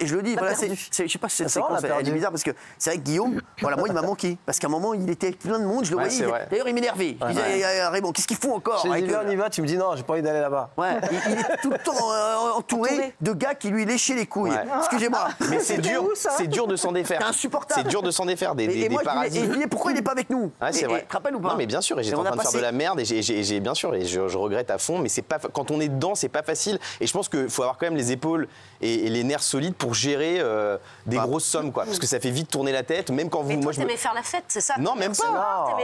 S1: Et je le dis, voilà, je sais pas si cette séquence elle est bizarre parce que c'est vrai que Guillaume, voilà, moi, il m'a manqué. Parce qu'à un moment, il était avec plein de monde, je le voyais. D'ailleurs, il m'énervait. Je disais, Raymond, qu'est-ce qu'il faut encore?
S5: Je dis, on y va, tu me dis non, j'ai pas envie d'aller là-bas.
S1: Ouais, il est tout le temps entouré de gars qui lui léchaient les couilles. Excusez-moi.
S3: Mais c'est dur de s'en défaire.
S1: C'est insupportable.
S3: C'est dur de s'en défaire des parasites.
S1: Et je disais, pourquoi il n'est pas avec nous?
S3: C'est vrai.
S1: Tu te rappelles ou pas?
S3: Non, mais bien sûr, et j'étais en train de faire de la merde, et j'ai bien sûr, et je regrette à fond, mais c'est pas, quand on est dedans, c'est pas facile. Et je pense qu'il faut avoir quand même les épaules et les nerfs solides pour gérer des grosses sommes, quoi. Parce que ça fait vite tourner la tête, même quand vous.
S8: Mais toi, t'aimais faire la fête, c'est ça?
S3: Non, même pas.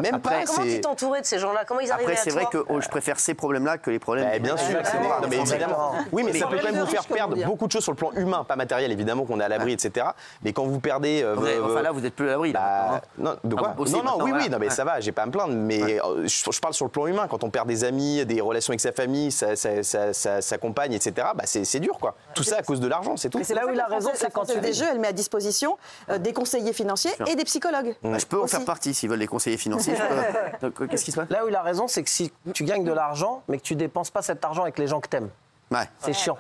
S3: Même pas.
S8: Comment tu t'entourais de ces gens-là? Comment ils arrivaient à toi?
S1: Après, c'est vrai que je préfère ces problèmes-là que les problèmes.
S3: Bien sûr, non, mais évidemment. Oui, mais ça peut quand même vous faire perdre beaucoup de choses sur le plan humain, pas matériel, évidemment, qu'on est à l'abri, etc. Mais quand vous perdez.
S1: Enfin là, vous n'êtes plus à l'abri.
S3: Non, de quoi? Non, oui, non, mais ça va, j'ai pas à me plaindre. Mais je parle sur le plan humain. Quand on perd des amis, des relations avec sa famille, sa compagne, etc., c'est dur, quoi. Tout ça à cause de l'argent, c'est tout.
S2: C'est là où il a raison, c'est quand tu des jeux, elle met à disposition des conseillers financiers et des psychologues.
S1: Je peux en faire partie s'ils veulent des conseillers financiers. Qu'est-ce qui se passe?
S5: Là où il a raison, c'est que si tu gagnes de l'argent, mais que tu dépenses pas cet argent avec les gens que t'aimes, c'est chiant.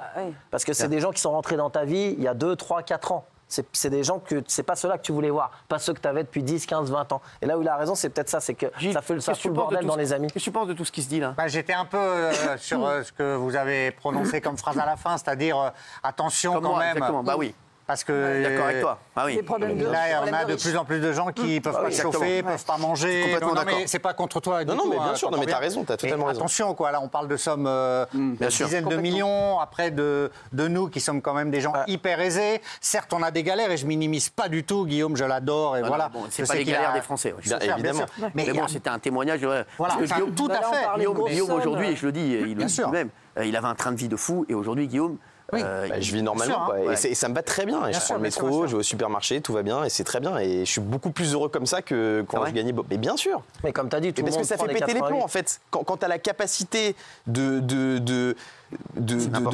S5: Parce que c'est des gens qui sont rentrés dans ta vie il y a 2, 3, 4 ans. C'est des gens que c'est pas ceux-là que tu voulais voir, pas ceux que tu avais depuis 10, 15, 20 ans. Et là où il a raison, c'est peut-être ça, c'est que ça fout le bordel dans les amis.
S1: Qu'est-ce que tu penses de tout ce qui se dit là?
S4: J'étais un peu sur ce que vous avez prononcé comme phrase à la fin, c'est-à-dire attention quand même.
S1: Exactement, bah oui.
S4: Parce que
S1: d'accord avec toi. Ah oui.
S4: Là, on a de plus en plus de gens qui ne peuvent pas se chauffer, ne peuvent pas manger. Non, mais c'est pas contre toi.
S3: Non, mais bien sûr, mais t'as raison, t'as totalement raison.
S4: Attention, quoi. Là, on parle de sommes de dizaines de millions. Après, de nous qui sommes quand même des gens hyper aisés. Certes, on a des galères et je minimise pas du tout. Guillaume, je l'adore et voilà.
S1: C'est pas les galères des Français.
S3: Évidemment.
S1: Mais bon, c'était un témoignage.
S4: Voilà, tout à fait.
S1: Guillaume aujourd'hui, et je le dis, il le dit lui-même, il avait un train de vie de fou et aujourd'hui, Guillaume.
S3: Oui. Je vis normalement, quoi. Et ça me va très bien. Je prends le métro, je vais au supermarché, tout va bien et c'est très bien. Et je suis beaucoup plus heureux comme ça que quand je gagnais. Mais bien sûr.
S5: Mais comme tu as dit, tout le monde
S3: parce que ça fait péter les plombs en fait. Quand tu as la capacité de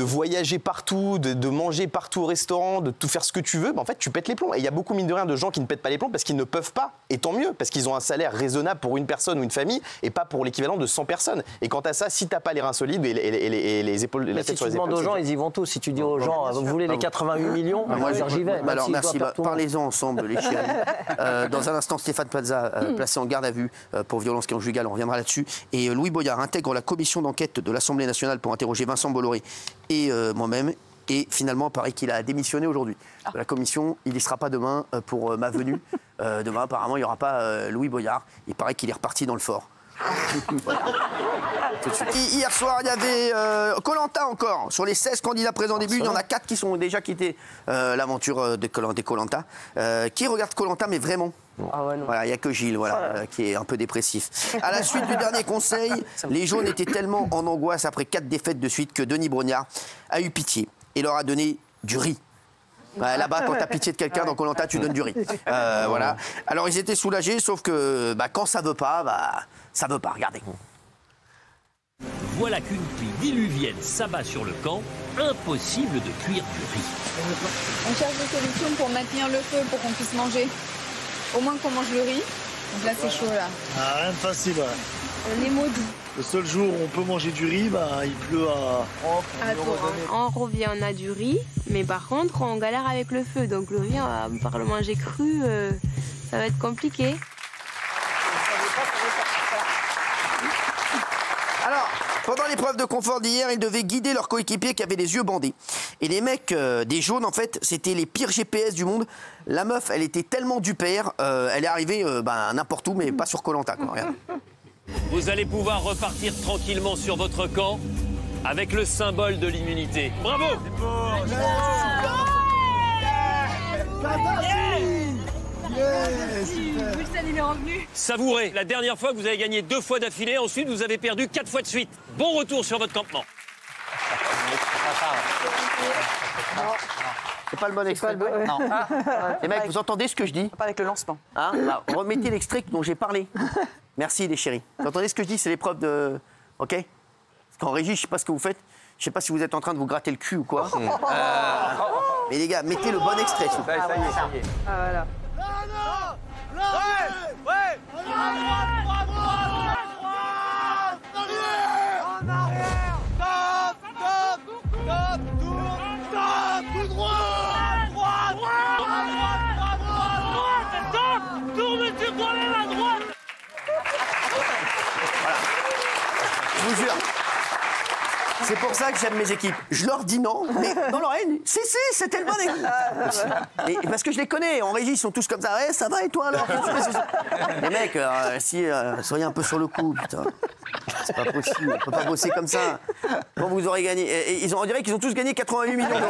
S3: voyager partout, de manger partout au restaurant, de tout faire ce que tu veux, en fait, tu pètes les plombs. Et il y a beaucoup, mine de rien, de gens qui ne pètent pas les plombs parce qu'ils ne peuvent pas. Et tant mieux, parce qu'ils ont un salaire raisonnable pour une personne ou une famille et pas pour l'équivalent de 100 personnes. Et quant à ça, si tu n'as pas les reins solides et les épaules, la tête sur les épaules.
S5: Si tu demandes aux gens, ils y vont tous. Si tu dis aux gens, vous voulez les 88 millions, moi j'y vais.
S1: Alors merci, parlez-en ensemble, les chéris. Dans un instant, Stéphane Plaza, placé en garde à vue pour violence conjugale, on reviendra là-dessus. Et Louis Boyard intègre la commission d'enquête de l'Assemblée nationale pour interroger Vincent Bolloré et moi-même. Et finalement, il paraît qu'il a démissionné aujourd'hui. La commission, il n'y sera pas demain pour ma venue. Demain, apparemment, il n'y aura pas Louis Boyard. Il paraît qu'il est reparti dans le fort. Hier soir, il y avait Koh-Lanta encore. Sur les 16 candidats présents au début, il y en a 4 qui sont déjà quittés l'aventure des Koh-Lanta. Qui regarde Koh-Lanta, mais vraiment? Voilà, il n'y a que Gilles qui est un peu dépressif. À la suite du dernier conseil, les jaunes étaient tellement en angoisse après 4 défaites de suite que Denis Brognard a eu pitié et leur a donné du riz. Là-bas, quand tu as pitié de quelqu'un dans Koh-Lanta, tu donnes du riz. Voilà. Alors, ils étaient soulagés, sauf que quand ça veut pas, ça veut pas. Regardez.
S11: Voilà qu'une pluie diluvienne s'abat sur le camp. Impossible de cuire du riz.
S12: On cherche des solutions pour maintenir le feu, pour qu'on puisse manger. Au moins qu'on mange le riz. Donc là, c'est chaud, là.
S13: Rien de facile,
S12: On est maudits.
S13: Le seul jour où on peut manger du riz, il pleut à...
S14: En revient, on a du riz, mais par contre, on galère avec le feu. Donc le riz, par le manger cru, ça va être compliqué.
S1: Alors, pendant l'épreuve de confort d'hier, ils devaient guider leurs coéquipiers qui avaient les yeux bandés. Et les mecs des jaunes, en fait, c'était les pires GPS du monde. La meuf, elle était tellement du père, elle est arrivée n'importe où, mais pas sur Koh-Lanta.
S11: Vous allez pouvoir repartir tranquillement sur votre camp avec le symbole de l'immunité. Bravo!
S12: Wilson, il est revenu.
S11: Savourez, la dernière fois que vous avez gagné 2 fois d'affilée, ensuite vous avez perdu 4 fois de suite. Bon retour sur votre campement.
S1: C'est pas le bon extrait.
S2: Non.
S1: Les mecs, vous entendez ce que je dis?
S2: Pas avec le lancement.
S1: Remettez l'extrait dont j'ai parlé. Merci les chéris. Vous entendez ce que je dis? C'est l'épreuve de... OK? Parce qu'en régie, je sais pas ce que vous faites. Je sais pas si vous êtes en train de vous gratter le cul ou quoi. Mais les gars, mettez le bon extrait.
S10: Ça y est.
S2: Voilà.
S1: vous jure. C'est pour ça que j'aime mes équipes. Je leur dis non, mais dans leur haine, c'est tellement des... Et parce que je les connais, en régie, ils sont tous comme ça. Ouais, ça va et toi alors? Les mecs, soyez un peu sur le coup, putain. C'est pas possible, on peut pas bosser comme ça. Quand vous aurez gagné... Et on dirait qu'ils ont tous gagné 88 millions d'euros.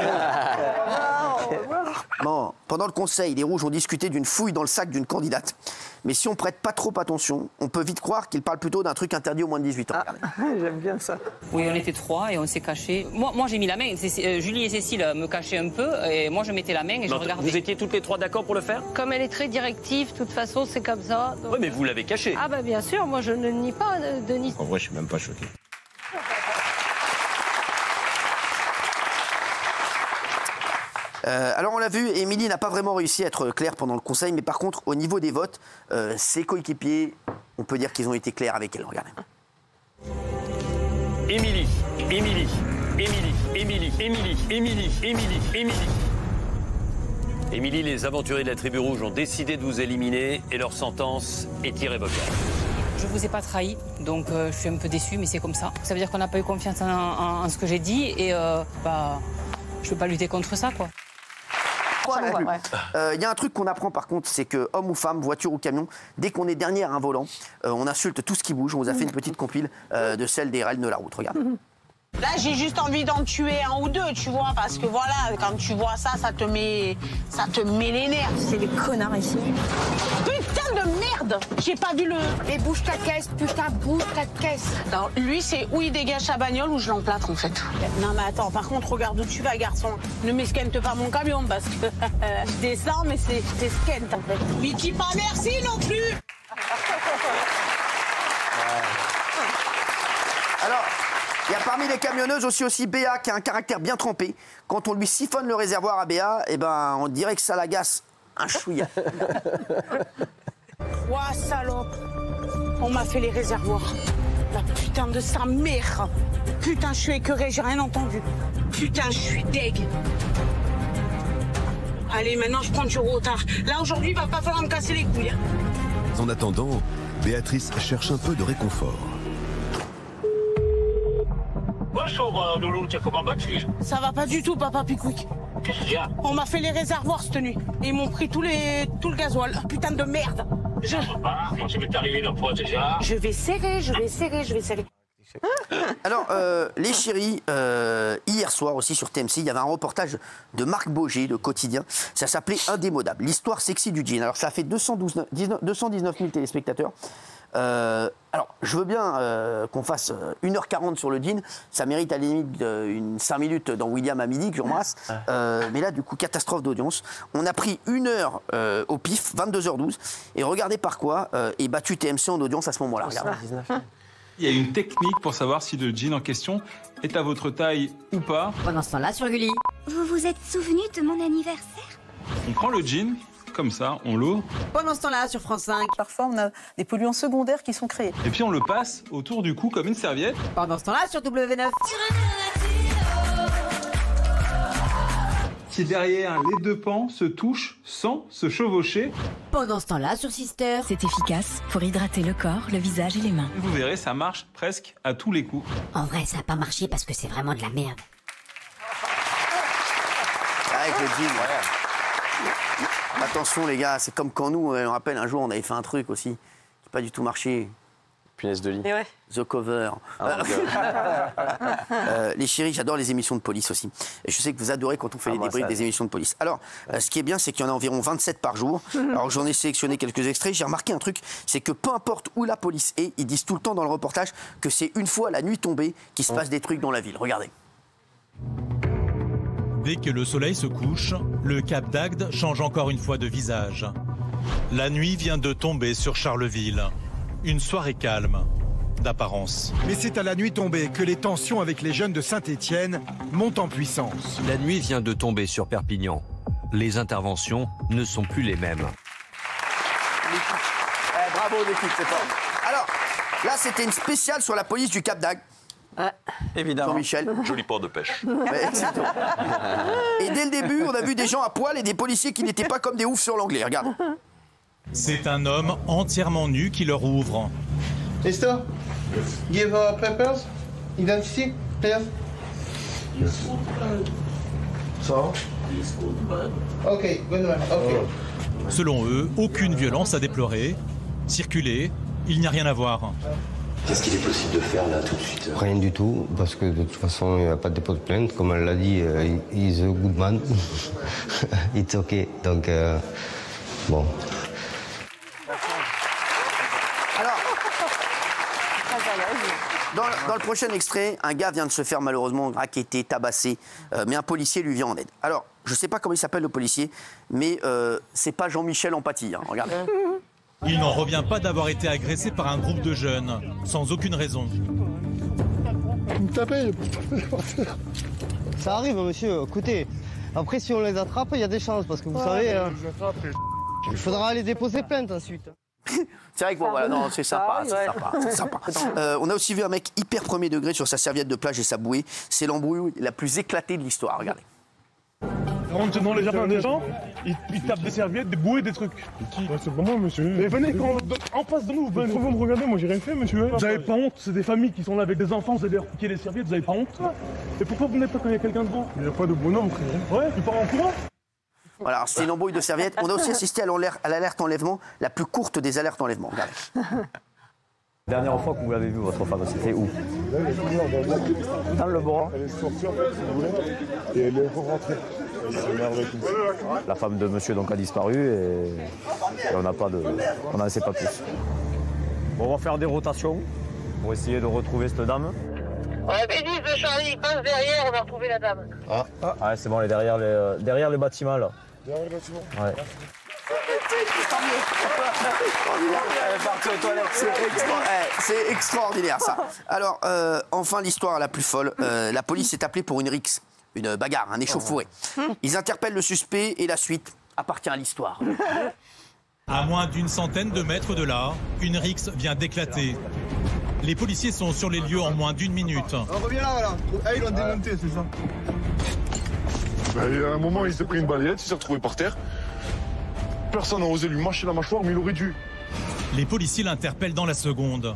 S1: Bon, pendant le conseil, les Rouges ont discuté d'une fouille dans le sac d'une candidate. Mais si on prête pas trop attention, on peut vite croire qu'ils parlent plutôt d'un truc interdit aux moins de 18 ans.
S7: J'aime bien ça.
S15: Oui, on était 3 et on s'est cachés. Moi j'ai mis la main. Julie et Cécile me cachaient un peu et moi je mettais la main et je regardais.
S11: Vous étiez toutes les 3 d'accord pour le faire?
S14: Comme elle est très directive, de toute façon, c'est comme ça.
S11: Oui, mais vous l'avez caché.
S14: Ah bah bien sûr, moi je ne nie pas, Denis.
S6: En vrai, je suis même pas choqué.
S1: Alors on l'a vu, Émilie n'a pas vraiment réussi à être claire pendant le conseil, mais par contre au niveau des votes, ses coéquipiers, on peut dire qu'ils ont été clairs avec elle. Regardez.
S11: Émilie, Émilie, Émilie, Émilie, Émilie, Émilie, Émilie, Émilie. Émilie, les aventuriers de la tribu rouge ont décidé de vous éliminer et leur sentence est irrévocable.
S15: Je vous ai pas trahi, donc je suis un peu déçue, mais c'est comme ça. Ça veut dire qu'on n'a pas eu confiance en ce que j'ai dit et je peux pas lutter contre ça, quoi.
S1: Il y a un truc qu'on apprend par contre, c'est que homme ou femme, voiture ou camion, dès qu'on est dernier à un volant, on insulte tout ce qui bouge. On vous a fait une petite compile de celle des règles de la route. Regarde.
S16: Là, j'ai juste envie d'en tuer un ou deux, tu vois, parce que voilà, quand tu vois ça, ça te met les nerfs.
S17: C'est des connards ici.
S16: Putain de merde! J'ai pas vu le...
S17: Et bouge ta caisse, putain, bouge ta caisse.
S16: Non, lui, c'est où il dégage sa bagnole ou je l'emplâtre, en fait. Non, mais attends, par contre, regarde où tu vas, garçon. Ne m'esquente pas mon camion, parce que je descends, mais c'est esquente, en fait. Mais dis pas merci non plus!
S1: Alors... il y a parmi les camionneuses aussi Béa qui a un caractère bien trempé. Quand on lui siphonne le réservoir à Béa, eh ben, on dirait que ça l'agace un chouïa.
S16: Ouah, salope! On m'a fait les réservoirs. La putain de sa mère! Putain, je suis écœurée, j'ai rien entendu. Putain, je suis deg. Allez, maintenant, je prends du retard. Là, aujourd'hui, il va pas falloir me casser les couilles.
S18: En attendant, Béatrice cherche un peu de réconfort.
S11: Bonjour, Loulou, comment vas-tu?
S16: Ça va pas du tout, papa Pickwick.
S11: Qu'est-ce qu'il y a?
S16: On m'a fait les réservoirs cette nuit. Et ils m'ont pris tout le gasoil. Putain de merde.
S11: Ça va pas, moi, ça m'est arrivé une fois déjà.
S16: Je vais serrer.
S1: Alors, les chéris, hier soir aussi sur TMC, il y avait un reportage de Marc Boger, le quotidien. Ça s'appelait Indémodable, l'histoire sexy du jean. Alors, ça a fait 219 000 téléspectateurs. Alors, je veux bien qu'on fasse 1h40 sur le jean. Ça mérite à la limite une 5 minutes dans William à midi, que j'embrasse. Mais là, du coup, catastrophe d'audience. On a pris 1 heure au pif, 22h12. Et regardez par quoi est battu TMC en audience à ce moment-là.
S19: Il y a une technique pour savoir si le jean en question est à votre taille ou pas.
S20: Pendant ce temps-là, sur Gulli.
S21: Vous vous êtes souvenu de mon anniversaire?
S19: On prend le jean, comme ça, on l'ouvre.
S20: Pendant ce temps-là, sur France 5.
S2: Parfois, on a des polluants secondaires qui sont créés.
S19: Et puis on le passe autour du cou comme une serviette.
S20: Pendant ce temps-là, sur W9.
S19: Qui derrière les deux pans se touchent sans se chevaucher.
S20: Pendant ce temps-là, sur Sister.
S22: C'est efficace pour hydrater le corps, le visage et les mains.
S19: Vous verrez, ça marche presque à tous les coups.
S20: En vrai, ça n'a pas marché parce que c'est vraiment de la merde.
S1: Avec le jean, attention les gars, c'est comme quand nous, on rappelle un jour, on avait fait un truc aussi qui n'a pas du tout marché.
S3: Punaise de lit.
S1: The Cover. Les chéris, j'adore les émissions de police aussi. Et je sais que vous adorez quand on fait les débriefs des émissions de police. Alors, ce qui est bien, c'est qu'il y en a environ 27 par jour. Alors, j'en ai sélectionné quelques extraits. J'ai remarqué un truc, c'est que peu importe où la police est, ils disent tout le temps dans le reportage que c'est une fois la nuit tombée qu'il se passe des trucs dans la ville. Regardez.
S23: Dès que le soleil se couche, le Cap d'Agde change encore une fois de visage. La nuit vient de tomber sur Charleville. Une soirée calme, d'apparence.
S24: Mais c'est à la nuit tombée que les tensions avec les jeunes de Saint-Étienne montent en puissance.
S25: La nuit vient de tomber sur Perpignan. Les interventions ne sont plus les mêmes.
S1: Bravo l'équipe, c'est fort. Alors, là c'était une spéciale sur la police du Cap d'Agde.
S6: Évidemment.
S1: Jean-Michel.
S6: Joli port de pêche.
S1: Exactement. Et dès le début, on a vu des gens à poil et des policiers qui n'étaient pas comme des oufs sur l'anglais. Regarde.
S23: C'est un homme entièrement nu qui leur ouvre.
S26: Esto,
S4: Give papers, identity, please. So? Okay, good man. Okay.
S23: Selon eux, aucune violence à déplorer. Circuler, il n'y a rien à voir.
S5: Qu'est-ce qu'il est possible de faire là tout de suite?
S8: Rien du tout, parce que de toute façon, il n'y a pas de dépôt de plainte. Comme elle l'a dit, he's a good man. It's okay. Donc, bon.
S1: Alors, dans le prochain extrait, un gars vient de se faire malheureusement racketter, tabasser, mais un policier lui vient en aide. Alors, je ne sais pas comment il s'appelle le policier, mais c'est pas Jean-Michel Empathie, hein, regardez.
S23: Il n'en revient pas d'avoir été agressé par un groupe de jeunes, sans aucune raison.
S9: Vous me tapez. Ça arrive, monsieur. Écoutez, après, si on les attrape, il y a des chances, parce que vous savez, il faudra aller déposer plainte ensuite.
S1: C'est vrai que bon, voilà, non, c'est sympa, c'est sympa. On a aussi vu un mec hyper premier degré sur sa serviette de plage et sa bouée. C'est l'embrouille la plus éclatée de l'histoire, regardez.
S13: On rentre dans les jardins des gens, ils tapent des serviettes, des bouées, des trucs. C'est pas moi, monsieur. Mais venez, en face de nous, vous pouvez me regarder, moi j'ai rien fait, monsieur. Vous avez pas honte, c'est des familles qui sont là avec des enfants, vous allez leur piquer les serviettes, vous avez pas honte? Et pourquoi vous n'êtes pas quand il y a quelqu'un devant? Il n'y a pas de bonhomme, frère. Ouais, tu pars en courant.
S1: Voilà, c'est une embrouille de serviettes. On a aussi assisté à l'alerte enlèvement, la plus courte des alertes enlèvement. Regardez.
S26: Dernière fois que vous l'avez vu, votre femme, c'était où? Dans le bras.
S13: Elle est sortie en fait, si vous voulez, et elle est rentrée.
S26: La femme de monsieur donc a disparu et on n'en sait pas plus. Bon, on va faire des rotations pour essayer de retrouver cette dame.
S16: Ouais, Bénis de Charlie, passe derrière, on va retrouver la dame.
S26: Ah, c'est bon, elle est derrière les bâtiments là.
S13: Derrière les bâtiments?
S26: Ouais.
S1: C'est extraordinaire ça. Alors, enfin l'histoire la plus folle. La police est appelée pour une rixe, une bagarre, un échauffouré. Ils interpellent le suspect et la suite appartient à l'histoire.
S23: À moins d'une centaine de mètres de là, une rixe vient d'éclater. Les policiers sont sur les lieux en moins d'une minute.
S13: On revient là, voilà. Ah, ils l'ont démonté, c'est ça. À un moment, il s'est pris une balayette, il s'est retrouvé par terre. Personne n'a osé lui mâcher la mâchoire, mais il aurait dû.
S23: Les policiers l'interpellent dans la seconde.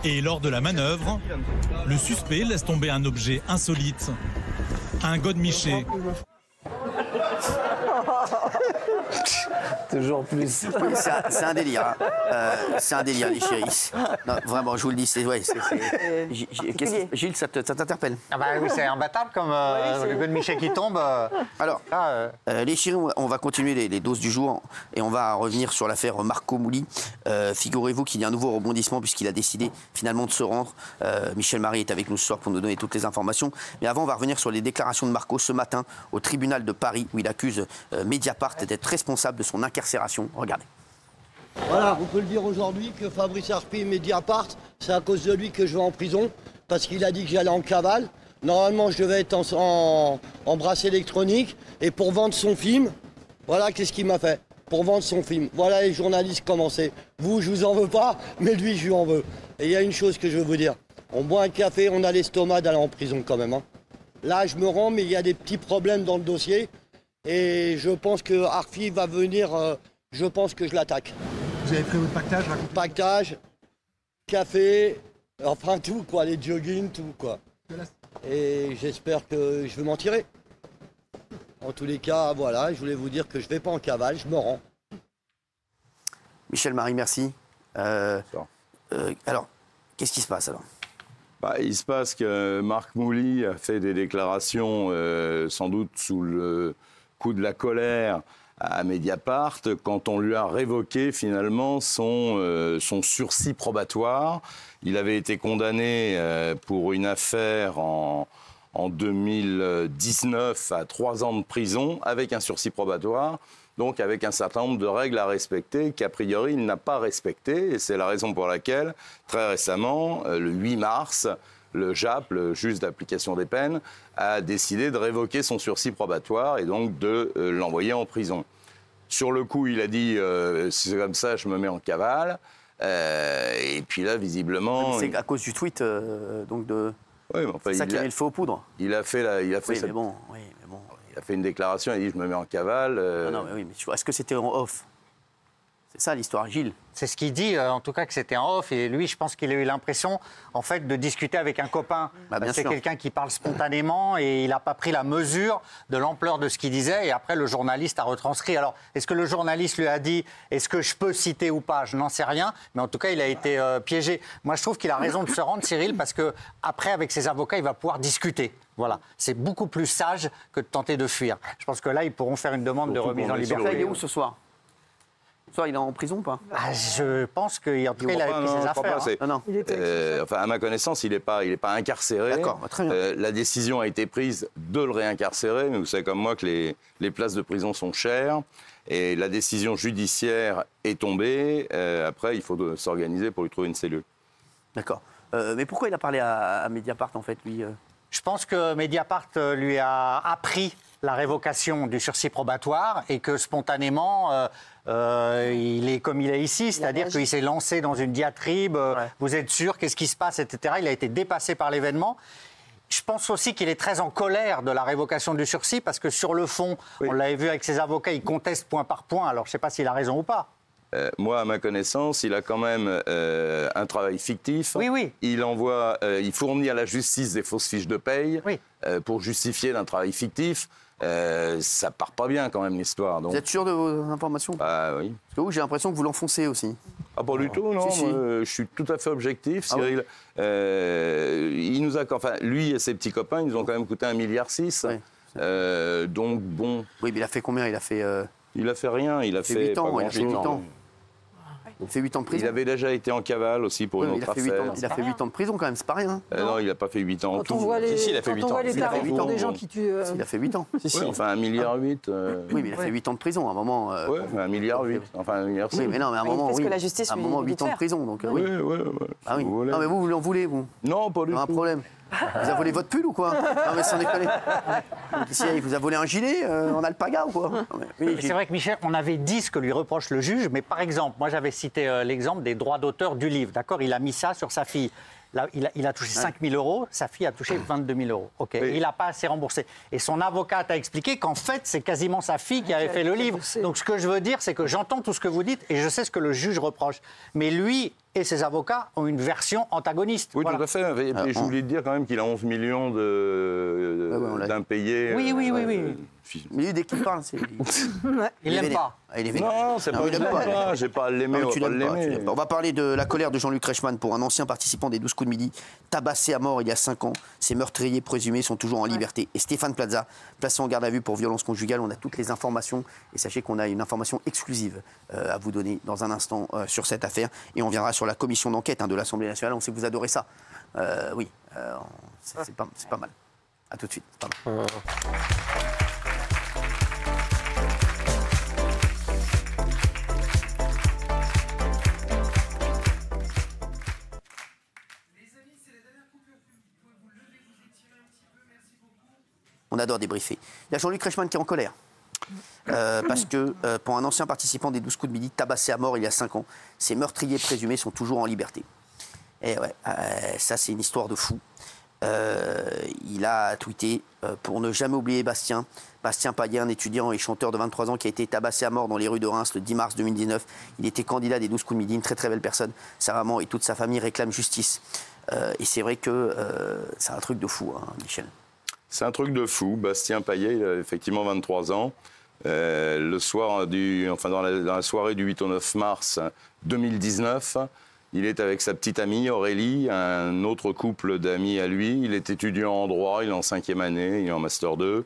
S23: Et lors de la manœuvre, le suspect laisse tomber un objet insolite. Un godemiché.
S26: Toujours plus.
S1: Oui, c'est un délire. Hein. C'est un délire, les chéris. Non, vraiment, je vous le dis, c'est. Ouais, Gilles, ça t'interpelle?
S27: Ah bah oui, c'est imbattable comme le godemiché qui tombe.
S1: Alors, les chéris, on va continuer les doses du jour et on va revenir sur l'affaire Marco Mouli. Figurez-vous qu'il y a un nouveau rebondissement puisqu'il a décidé finalement de se rendre. Michel Marie est avec nous ce soir pour nous donner toutes les informations. Mais avant, on va revenir sur les déclarations de Marco ce matin au tribunal de Paris où il accuse Mediapart d'être responsable de son incarcération. Regardez.
S9: Voilà, on peut le dire aujourd'hui que Fabrice Arpi et Mediapart, c'est à cause de lui que je vais en prison, parce qu'il a dit que j'allais en cavale. Normalement, je devais être en bracelet électronique, et pour vendre son film, voilà qu'est-ce qu'il m'a fait. Pour vendre son film. Voilà les journalistes commencés. Vous, je vous en veux pas, mais lui, je lui en veux. Et il y a une chose que je veux vous dire. On boit un café, on a l'estomac d'aller en prison quand même. Hein. Là, je me rends, mais il y a des petits problèmes dans le dossier. Et je pense que Arfi va venir, je pense que je l'attaque.
S24: Vous avez pris votre pactage?
S9: Pactage, café, enfin tout quoi, les jogging, tout quoi. Et j'espère que je vais m'en tirer. En tous les cas, voilà, je voulais vous dire que je vais pas en cavale, je me rends.
S1: Michel Marie, merci. Alors, qu'est-ce qui se passe alors?
S28: Il se passe que Marc Mouli a fait des déclarations, sans doute sous le coup de la colère à Mediapart, quand on lui a révoqué finalement son sursis probatoire. Il avait été condamné pour une affaire en 2019 à 3 ans de prison avec un sursis probatoire, donc avec un certain nombre de règles à respecter qu'a priori il n'a pas respectées. Et c'est la raison pour laquelle, très récemment, le 8 mars, le JAP, le juge d'application des peines, a décidé de révoquer son sursis probatoire et donc de l'envoyer en prison. Sur le coup, il a dit si c'est comme ça, je me mets en cavale. Et puis là, visiblement...
S1: C'est à cause du tweet donc de...
S28: Oui, mais enfin,
S1: c'est ça qui a mis le feu aux poudres.
S28: Il a fait
S1: mais bon,
S28: a fait une déclaration, il a dit je me mets en cavale.
S1: Non, mais oui, mais est-ce que c'était en off? C'est ça l'histoire, Gilles.
S27: C'est ce qu'il dit, en tout cas que c'était en off. Et lui, je pense qu'il a eu l'impression, en fait, de discuter avec un copain. C'est quelqu'un qui parle spontanément et il n'a pas pris la mesure de l'ampleur de ce qu'il disait. Et après, le journaliste a retranscrit. Alors, est-ce que le journaliste lui a dit, est-ce que je peux citer ou pas? Je n'en sais rien. Mais en tout cas, il a été piégé. Moi, je trouve qu'il a raison de se rendre, Cyril, parce que après, avec ses avocats, il va pouvoir discuter. Voilà, c'est beaucoup plus sage que de tenter de fuir. Je pense que là, ils pourront faire une demande de remise en liberté.
S1: Il est où ce soir? Il est en prison ou pas?
S27: Je pense qu'il a pris ses affaires.
S28: Enfin, à ma connaissance, il n'est pas incarcéré.
S1: D'accord, très bien.
S28: La décision a été prise de le réincarcérer, mais vous savez comme moi que les places de prison sont chères. Et la décision judiciaire est tombée. Après, il faut s'organiser pour lui trouver une cellule.
S1: D'accord. Mais pourquoi il a parlé à Mediapart, en fait, lui
S27: Je pense que Mediapart lui a appris la révocation du sursis probatoire et que spontanément, il est comme il est ici, c'est-à-dire qu'il s'est lancé dans une diatribe, vous êtes sûr, qu'est-ce qui se passe, etc. Il a été dépassé par l'événement. Je pense aussi qu'il est très en colère de la révocation du sursis parce que sur le fond, on l'avait vu avec ses avocats, il conteste point par point. Alors je ne sais pas s'il a raison ou pas.
S28: Moi, à ma connaissance, il a quand même un travail fictif.
S27: Oui.
S28: Il fournit à la justice des fausses fiches de paye pour justifier d'un travail fictif. Ça part pas bien quand même l'histoire.
S1: Vous êtes sûr de vos informations?
S28: Oui.
S1: Parce que vous, j'ai l'impression que vous l'enfoncez aussi.
S28: Ah, pas du tout, non.
S1: Si.
S28: Je suis tout à fait objectif, Cyril. Il nous a, lui et ses petits copains, ils nous ont quand même coûté 1,6 milliard. Donc bon.
S1: Oui, mais il a fait combien? Il a fait
S28: rien. Il a fait
S1: 8 ans. Il a fait 8 ans. Il fait 8 ans de prison.
S28: Il avait déjà été en cavale aussi pour une autre affaire.
S1: Il a fait 8 ans de prison quand même, c'est pas rien.
S28: Non, il n'a pas fait 8 ans en tout.
S7: Si,
S28: il a fait 8 ans.
S7: Il a fait 8 ans des gens qui tuent.
S1: Il a fait 8 ans.
S28: Enfin, 1,8 milliard.
S1: Oui, mais il a fait 8 ans de prison à un moment.
S28: Oui, 1,8 milliard. Enfin, 1,6 milliard.
S1: Oui, mais non, mais à un moment,
S2: que la justice
S1: à un moment 8 ans de prison. Donc,
S28: oui.
S1: Ah oui. Non, mais vous l'en voulez, vous?
S28: Non, pas du tout.
S1: Un problème. Vous avez volé votre pull ou quoi? Non, mais sans déconner. Il vous a volé un gilet en alpaga ou quoi?
S27: C'est vrai que Michel, on avait dit ce que lui reproche le juge, mais par exemple, moi j'avais cité l'exemple des droits d'auteur du livre, d'accord? Il a mis ça sur sa fille. Là, il a touché 5 000 euros, sa fille a touché 22 000 euros. Ok, oui. Il n'a pas assez remboursé. Et son avocate a expliqué qu'en fait, c'est quasiment sa fille qui avait fait le livre. Donc ce que je veux dire, c'est que j'entends tout ce que vous dites et je sais ce que le juge reproche. Mais lui et ses avocats ont une version antagoniste.
S28: Oui, tout à fait. Et puis, je voulais dire quand même qu'il a 11 millions d'impayés.
S27: Oui.
S1: Mais lui, dès qu'il parle, c'est...
S27: Il l'aime pas.
S28: Non, c'est pas il l'aime pas. J'ai pas à l'aimer, on va pas l'aimer.
S1: On va parler de la colère de Jean-Luc Reichmann pour un ancien participant des 12 coups de midi, tabassé à mort il y a 5 ans. Ces meurtriers présumés sont toujours en liberté. Et Stéphane Plaza, placé en garde à vue pour violence conjugale. On a toutes les informations. Et sachez qu'on a une information exclusive à vous donner dans un instant sur cette affaire. Et on viendra sur la commission d'enquête de l'Assemblée nationale. On sait que vous adorez ça. Oui, c'est pas mal. À tout de suite. C'est pas mal. On adore débriefer. Il y a Jean-Luc Reichmann qui est en colère. Parce que pour un ancien participant des 12 coups de midi, tabassé à mort il y a 5 ans, ces meurtriers présumés sont toujours en liberté. Et ouais, ça c'est une histoire de fou. Il a tweeté pour ne jamais oublier Bastien Payet, un étudiant et chanteur de 23 ans qui a été tabassé à mort dans les rues de Reims le 10 mars 2019. Il était candidat des 12 coups de midi, une très très belle personne. Sa maman et toute sa famille réclament justice. Et c'est vrai que c'est un truc de fou, hein, Michel.
S28: C'est un truc de fou. Bastien Payet, il a effectivement 23 ans. Le soir dans la soirée du 8 au 9 mars 2019, il est avec sa petite amie Aurélie, un autre couple d'amis à lui. Il est étudiant en droit, il est en 5e année, il est en Master 2.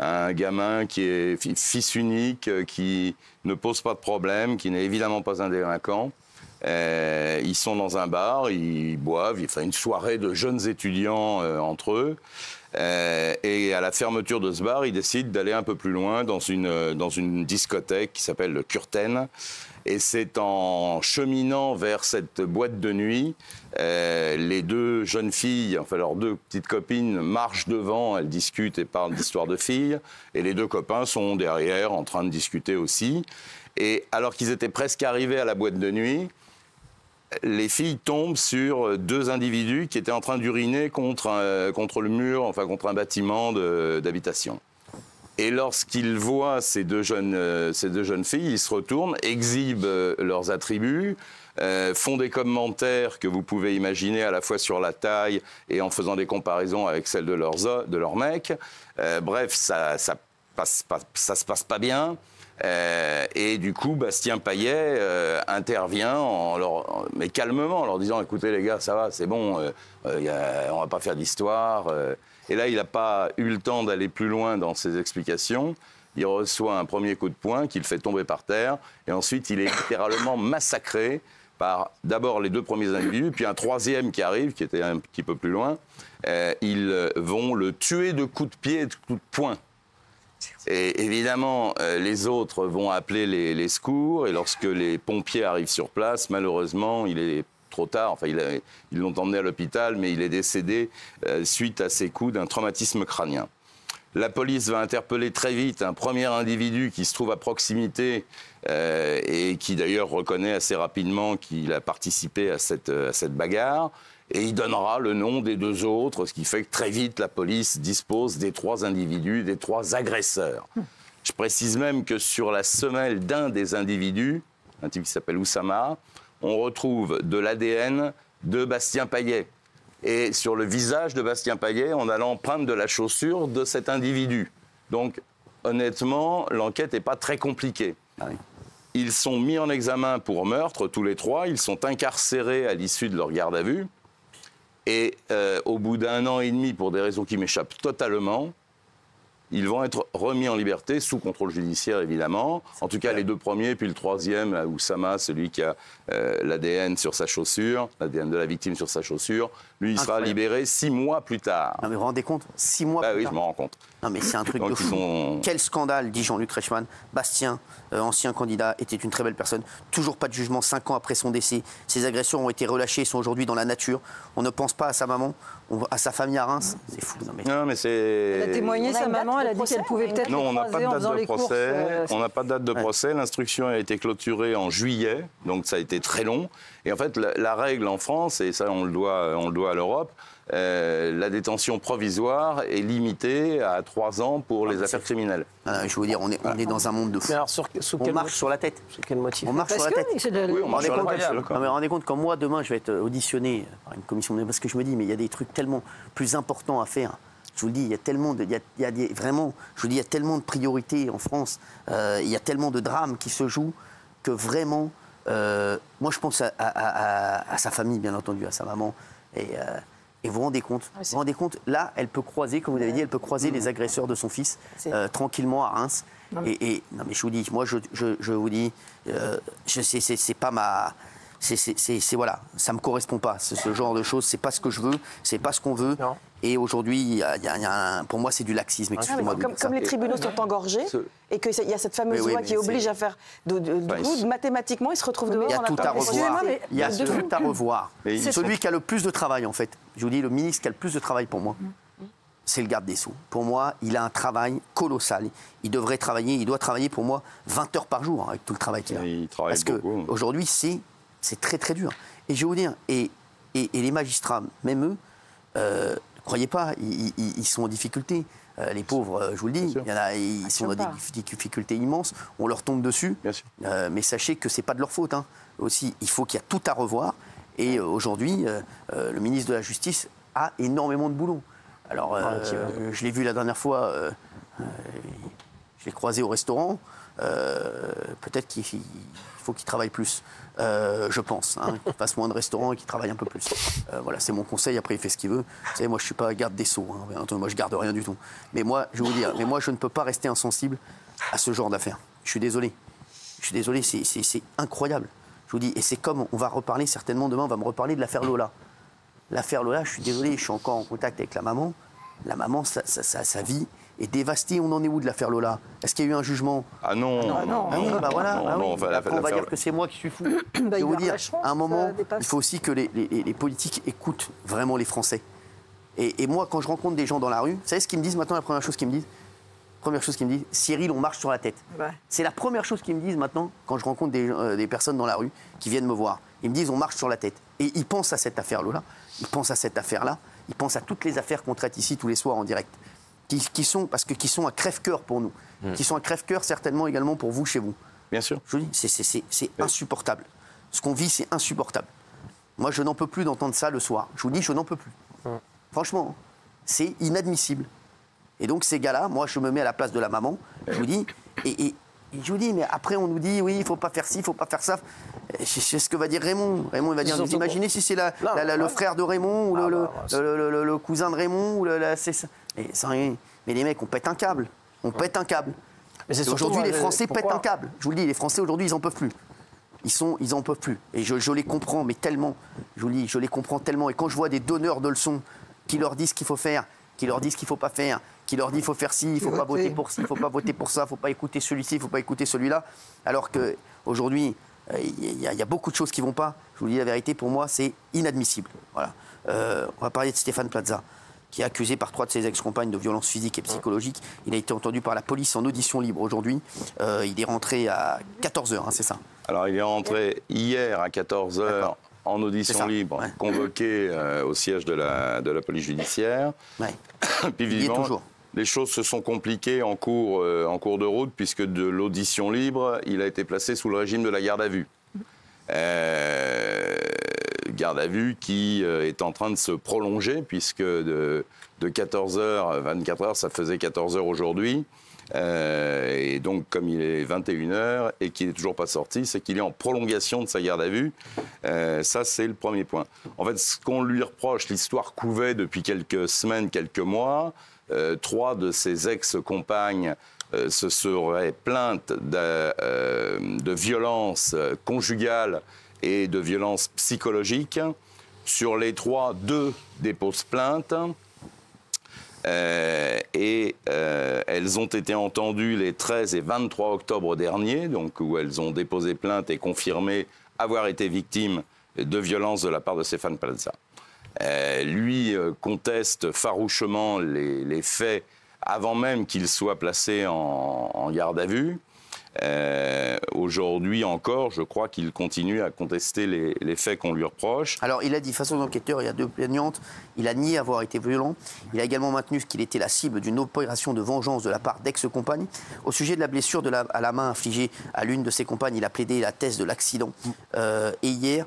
S28: Un gamin qui est fils unique, qui ne pose pas de problème, qui n'est évidemment pas un délinquant. Ils sont dans un bar, ils boivent, il fait une soirée de jeunes étudiants entre eux. Et à la fermeture de ce bar, ils décident d'aller un peu plus loin dans une discothèque qui s'appelle le Curten. Et c'est en cheminant vers cette boîte de nuit, les deux jeunes filles, enfin leurs deux petites copines, marchent devant, elles discutent et parlent d'histoires de filles. Et les deux copains sont derrière en train de discuter aussi. Et alors qu'ils étaient presque arrivés à la boîte de nuit, les filles tombent sur deux individus qui étaient en train d'uriner contre le mur, enfin contre un bâtiment d'habitation. Et lorsqu'il voit ces deux jeunes filles, ils se retournent, exhibent leurs attributs, font des commentaires que vous pouvez imaginer à la fois sur la taille et en faisant des comparaisons avec celles de leurs mecs. Bref, ça se passe pas bien. Et du coup, Bastien Payet intervient mais calmement, en leur disant « Écoutez les gars, ça va, c'est bon, on va pas faire d'histoire. » Et là, il n'a pas eu le temps d'aller plus loin dans ses explications. Il reçoit un premier coup de poing qui le fait tomber par terre. Et ensuite, il est littéralement massacré par d'abord les deux premiers individus, puis un troisième qui arrive, qui était un petit peu plus loin. Ils vont le tuer de coups de pied et de coups de poing. Et évidemment, les autres vont appeler les secours. Et lorsque les pompiers arrivent sur place, malheureusement, il est trop tard. Enfin, ils l'ont emmené à l'hôpital, mais il est décédé suite à ces coups d'un traumatisme crânien. La police va interpeller très vite un premier individu qui se trouve à proximité et qui d'ailleurs reconnaît assez rapidement qu'il a participé à cette bagarre. Et il donnera le nom des deux autres, ce qui fait que très vite la police dispose des 3 individus, des 3 agresseurs. Je précise même que sur la semelle d'un des individus, un type qui s'appelle Oussama, on retrouve de l'ADN de Bastien Payet. Et sur le visage de Bastien Payet, on a l'empreinte de la chaussure de cet individu. Donc, honnêtement, l'enquête n'est pas très compliquée. Ils sont mis en examen pour meurtre, tous les 3. Ils sont incarcérés à l'issue de leur garde à vue. Et au bout d'1 an et demi, pour des raisons qui m'échappent totalement, ils vont être remis en liberté, sous contrôle judiciaire évidemment. En tout cas, les 2 premiers, puis le 3e, Oussama, celui qui a l'ADN sur sa chaussure, l'ADN de la victime sur sa chaussure, lui, il sera libéré 6 mois plus tard.
S1: Non mais vous vous rendez compte 6 mois plus tard.
S28: Oui, je m'en rends compte.
S1: Non mais c'est un truc de fou. Quel scandale, dit Jean-Luc Reichmann. Bastien, ancien candidat, était une très belle personne. Toujours pas de jugement 5 ans après son décès. Ses agresseurs ont été relâchés et sont aujourd'hui dans la nature. On ne pense pas à sa maman, à sa famille à Reims. C'est fou.
S28: Non mais c'est...
S7: Elle a témoigné, sa maman, elle a dit qu'elle pouvait peut-être
S28: Non, on n'a pas de date de procès. On n'a pas de date de
S1: Ouais.
S28: procès. L'instruction a été clôturée en juillet, donc ça a été très long. Et en fait, la règle en France, et ça on le doit à l'Europe, la détention provisoire est limitée à 3 ans pour les affaires criminelles.
S1: Je veux dire, on est dans un monde de fou.
S10: Alors,
S1: on marche sur la tête.
S10: Sur quel motif?
S1: On marche sur la tête.
S28: Oui, on marche sur la tête.
S1: Non, mais rendez compte, quand moi, demain, je vais être auditionné par une commission, parce que je me dis, mais il y a des trucs tellement plus importants à faire. Je vous le dis, il y a tellement de, vraiment, je vous dis, il y a tellement de priorités en France. Il y a tellement de drames qui se jouent que vraiment, moi, je pense à sa famille, bien entendu, à sa maman. Et vous vous rendez compte, là, elle peut croiser, comme vous avez dit, elle peut croiser les agresseurs de son fils tranquillement à Reims. Non mais je vous dis, moi, je vous dis, c'est pas ma... voilà, ça me correspond pas. Ce genre de choses, c'est pas ce que je veux, c'est pas ce qu'on veut. Non. Et aujourd'hui, pour moi, c'est du laxisme.
S2: Comme les tribunaux sont engorgés et qu'il y a cette fameuse loi qui oblige à faire mathématiquement, ils se retrouvent dehors.
S1: Il y a tout à revoir. Il y a tout à revoir. Celui qui a le plus de travail, en fait, je vous dis, le ministre qui a le plus de travail pour moi, c'est le garde des Sceaux. Pour moi, il a un travail colossal. Il doit travailler pour moi 20 heures par jour avec tout le travail qu'il a.
S28: Il travaille
S1: Parce qu'aujourd'hui, c'est très très dur. Et je vais vous dire, et les magistrats, même eux, ne croyez pas, ils sont en difficulté. Les pauvres, je vous le dis, ils sont dans des difficultés immenses. On leur tombe dessus. Mais sachez que ce n'est pas de leur faute. Aussi, il faut qu'il y a tout à revoir. Et aujourd'hui, le ministre de la Justice a énormément de boulot. Alors, je l'ai vu la dernière fois, je l'ai croisé au restaurant. Peut-être qu'il faut qu'il travaille plus. Je pense, qu'il fasse moins de restaurants et qu'il travaille un peu plus. Voilà, c'est mon conseil. Après, il fait ce qu'il veut. Vous savez, moi, je suis pas garde des Sceaux. Moi, je garde rien du tout. Mais moi, je vais vous dire, je ne peux pas rester insensible à ce genre d'affaires. Je suis désolé. C'est incroyable. Je vous dis, et c'est comme on va reparler certainement demain. On va me reparler de l'affaire Lola. L'affaire Lola, je suis désolé, je suis encore en contact avec la maman. La maman, sa vie est dévastée. On en est où de l'affaire Lola? Est-ce qu'il y a eu un jugement?
S28: Ah non.
S1: Voilà. On va dire que c'est moi qui suis fou. Je vais vous dire, à un moment, il faut aussi que les politiques écoutent vraiment les Français. Et moi, quand je rencontre des gens dans la rue, vous savez ce qu'ils me disent maintenant? La première chose qu'ils me disent, Cyril, on marche sur la tête. Ouais. C'est la première chose qu'ils me disent maintenant quand je rencontre des personnes dans la rue qui viennent me voir. Ils me disent, on marche sur la tête. Et ils pensent à cette affaire-là. Ils pensent à cette affaire-là. Ils pensent à toutes les affaires qu'on traite ici tous les soirs en direct. qui sont un crève-cœur pour nous, qui sont un crève-cœur certainement également pour vous chez vous.
S28: Bien sûr.
S1: Je vous dis, c'est insupportable. Ce qu'on vit, c'est insupportable. Moi, je n'en peux plus d'entendre ça le soir. Je vous dis, je n'en peux plus. Franchement, c'est inadmissible. Et donc, ces gars-là, moi, je me mets à la place de la maman, je vous dis, et je vous dis, mais après, on nous dit, oui, il ne faut pas faire ci, il ne faut pas faire ça. C'est ce que va dire Raymond. Raymond, il va dire, vous imaginez si c'est le frère de Raymond, ou le cousin de Raymond, ou mais les mecs, on pète un câble. On pète un câble. Aujourd'hui, les Français pètent un câble. Je vous le dis, les Français, aujourd'hui, ils n'en peuvent plus. Ils en peuvent plus. Et je les comprends, mais tellement. Je vous le dis, je les comprends tellement. Et quand je vois des donneurs de leçons qui leur disent ce qu'il faut faire, qui leur disent qu'il ne faut pas faire, qui leur disent qu'il faut faire ci, il ne faut pas voter pour ci, il ne faut pas voter pour ça, il ne faut pas écouter celui-ci, il ne faut pas écouter celui-là. Alors qu'aujourd'hui, il y a beaucoup de choses qui ne vont pas. Je vous dis la vérité, pour moi, c'est inadmissible. Voilà. On va parler de Stéphane Plaza, qui est accusé par 3 de ses ex-compagnes de violences physiques et psychologiques. Il a été entendu par la police en audition libre aujourd'hui. Il est rentré à 14h, hein, c'est ça?
S28: Alors, il est rentré hier à 14h en audition libre, convoqué au siège de la police judiciaire. Puis, évidemment, les choses se sont compliquées en cours de route, puisque de l'audition libre, il a été placé sous le régime de la garde à vue. Garde à vue qui est en train de se prolonger, puisque de 14h à 24h, ça faisait 14h aujourd'hui. Et donc, comme il est 21h et qu'il n'est toujours pas sorti, c'est qu'il est en prolongation de sa garde à vue. Ça, c'est le premier point. En fait, ce qu'on lui reproche, l'histoire couvait depuis quelques semaines, quelques mois. 3 de ses ex-compagnes se seraient plaintes de violences conjugales et de violences psychologiques. Sur les 3, 2 déposent plainte. Elles ont été entendues les 13 et 23 octobre dernier, donc où elles ont déposé plainte et confirmé avoir été victimes de violences de la part de Stéphane Plaza. Lui conteste farouchement les faits avant même qu'il soit placé en garde à vue. Aujourd'hui encore, je crois qu'il continue à contester les faits qu'on lui reproche.
S1: Alors, il a dit, façon d'enquêteur, il y a 2 plaignantes, il a nié avoir été violent. Il a également maintenu qu'il était la cible d'une opération de vengeance de la part d'ex-compagnes. Au sujet de la blessure à la main infligée à l'une de ses compagnes, il a plaidé la thèse de l'accident. Et hier,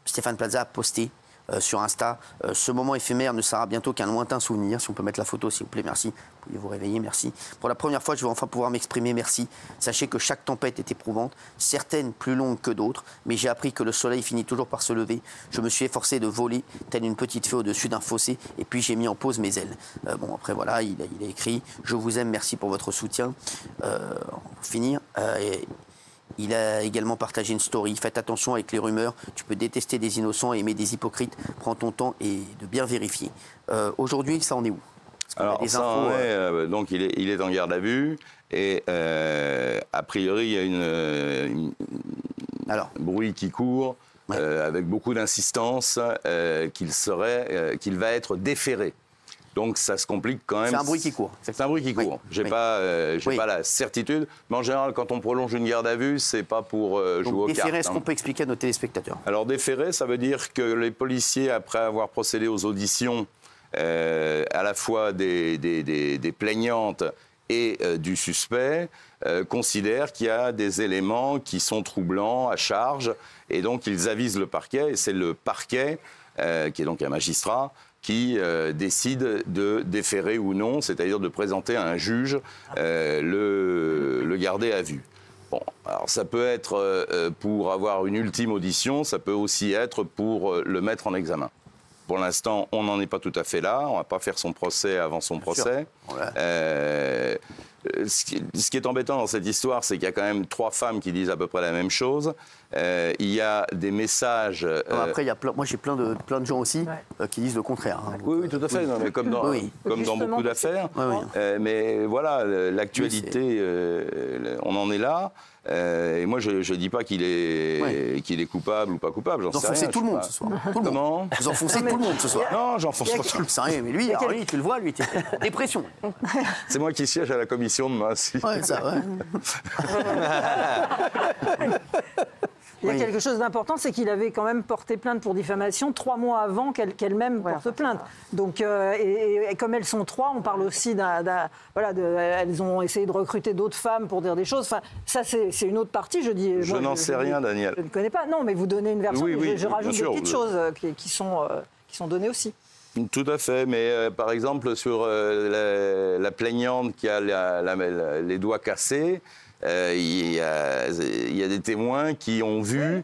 S1: Stéphane Plaza a posté sur Insta. Ce moment éphémère ne sera bientôt qu'un lointain souvenir. Si on peut mettre la photo, s'il vous plaît, merci. Vous pouvez vous réveiller, merci. Pour la première fois, je vais enfin pouvoir m'exprimer, merci. Sachez que chaque tempête est éprouvante, certaines plus longues que d'autres, mais j'ai appris que le soleil finit toujours par se lever. Je me suis efforcé de voler, telle une petite fée au-dessus d'un fossé, et puis j'ai mis en pause mes ailes. Bon, après, voilà, il a écrit « Je vous aime, merci pour votre soutien ». Pour finir, il a également partagé une story. Faites attention avec les rumeurs. Tu peux détester des innocents et aimer des hypocrites. Prends ton temps et de bien vérifier. Aujourd'hui, ça en est où?
S28: Alors, ça en est, donc il est en garde à vue. Et a priori, il y a un bruit qui court, avec beaucoup d'insistance, qu'il va être déféré. Donc ça se complique quand même.
S1: C'est un bruit qui court.
S28: C'est un bruit qui court. J'ai pas la certitude. Mais en général, quand on prolonge une garde à vue, c'est pas pour jouer aux cartes.
S1: Déférer, est-ce qu'on peut expliquer à nos téléspectateurs?
S28: Alors déférer, ça veut dire que les policiers, après avoir procédé aux auditions, à la fois des plaignantes et du suspect, considèrent qu'il y a des éléments qui sont troublants à charge. Et donc ils avisent le parquet. Et c'est le parquet, qui est donc un magistrat, qui décide de déférer ou non, c'est-à-dire de présenter à un juge le garder à vue. Bon, alors ça peut être pour avoir une ultime audition, ça peut aussi être pour le mettre en examen. Pour l'instant, on n'en est pas tout à fait là, on ne va pas faire son procès avant son procès. Ce qui est embêtant dans cette histoire, c'est qu'il y a quand même 3 femmes qui disent à peu près la même chose. Il y a des messages...
S1: Après, moi j'ai plein de gens aussi qui disent le contraire. Hein.
S28: Oui, tout à fait, non, mais comme dans beaucoup d'affaires. Mais voilà, l'actualité, on en est là. Et moi, je ne dis pas qu'il est coupable ou pas coupable.
S1: Vous enfoncez tout le monde ce soir.
S28: Comment?
S1: Vous enfoncez tout le monde ce soir.
S28: Non, j'enfonce pas tout le monde.
S1: Sérieux, mais lui, tu le vois, lui, t'es en dépression.
S28: C'est moi qui siège à la commission demain.
S1: Ouais, ça, ouais.
S7: Il y a quelque chose d'important, c'est qu'il avait quand même porté plainte pour diffamation 3 mois avant qu'elle-même porte plainte. Donc, et comme elles sont 3, on parle aussi elles ont essayé de recruter d'autres femmes pour dire des choses. Enfin, ça, c'est une autre partie.
S28: Je n'en sais rien, Daniel.
S7: Je ne connais pas. Non, mais vous donnez une version.
S28: Oui,
S7: je rajoute des petites choses qui sont données aussi.
S28: Tout à fait, mais par exemple, sur la plaignante qui a les doigts cassés, il y a des témoins qui ont vu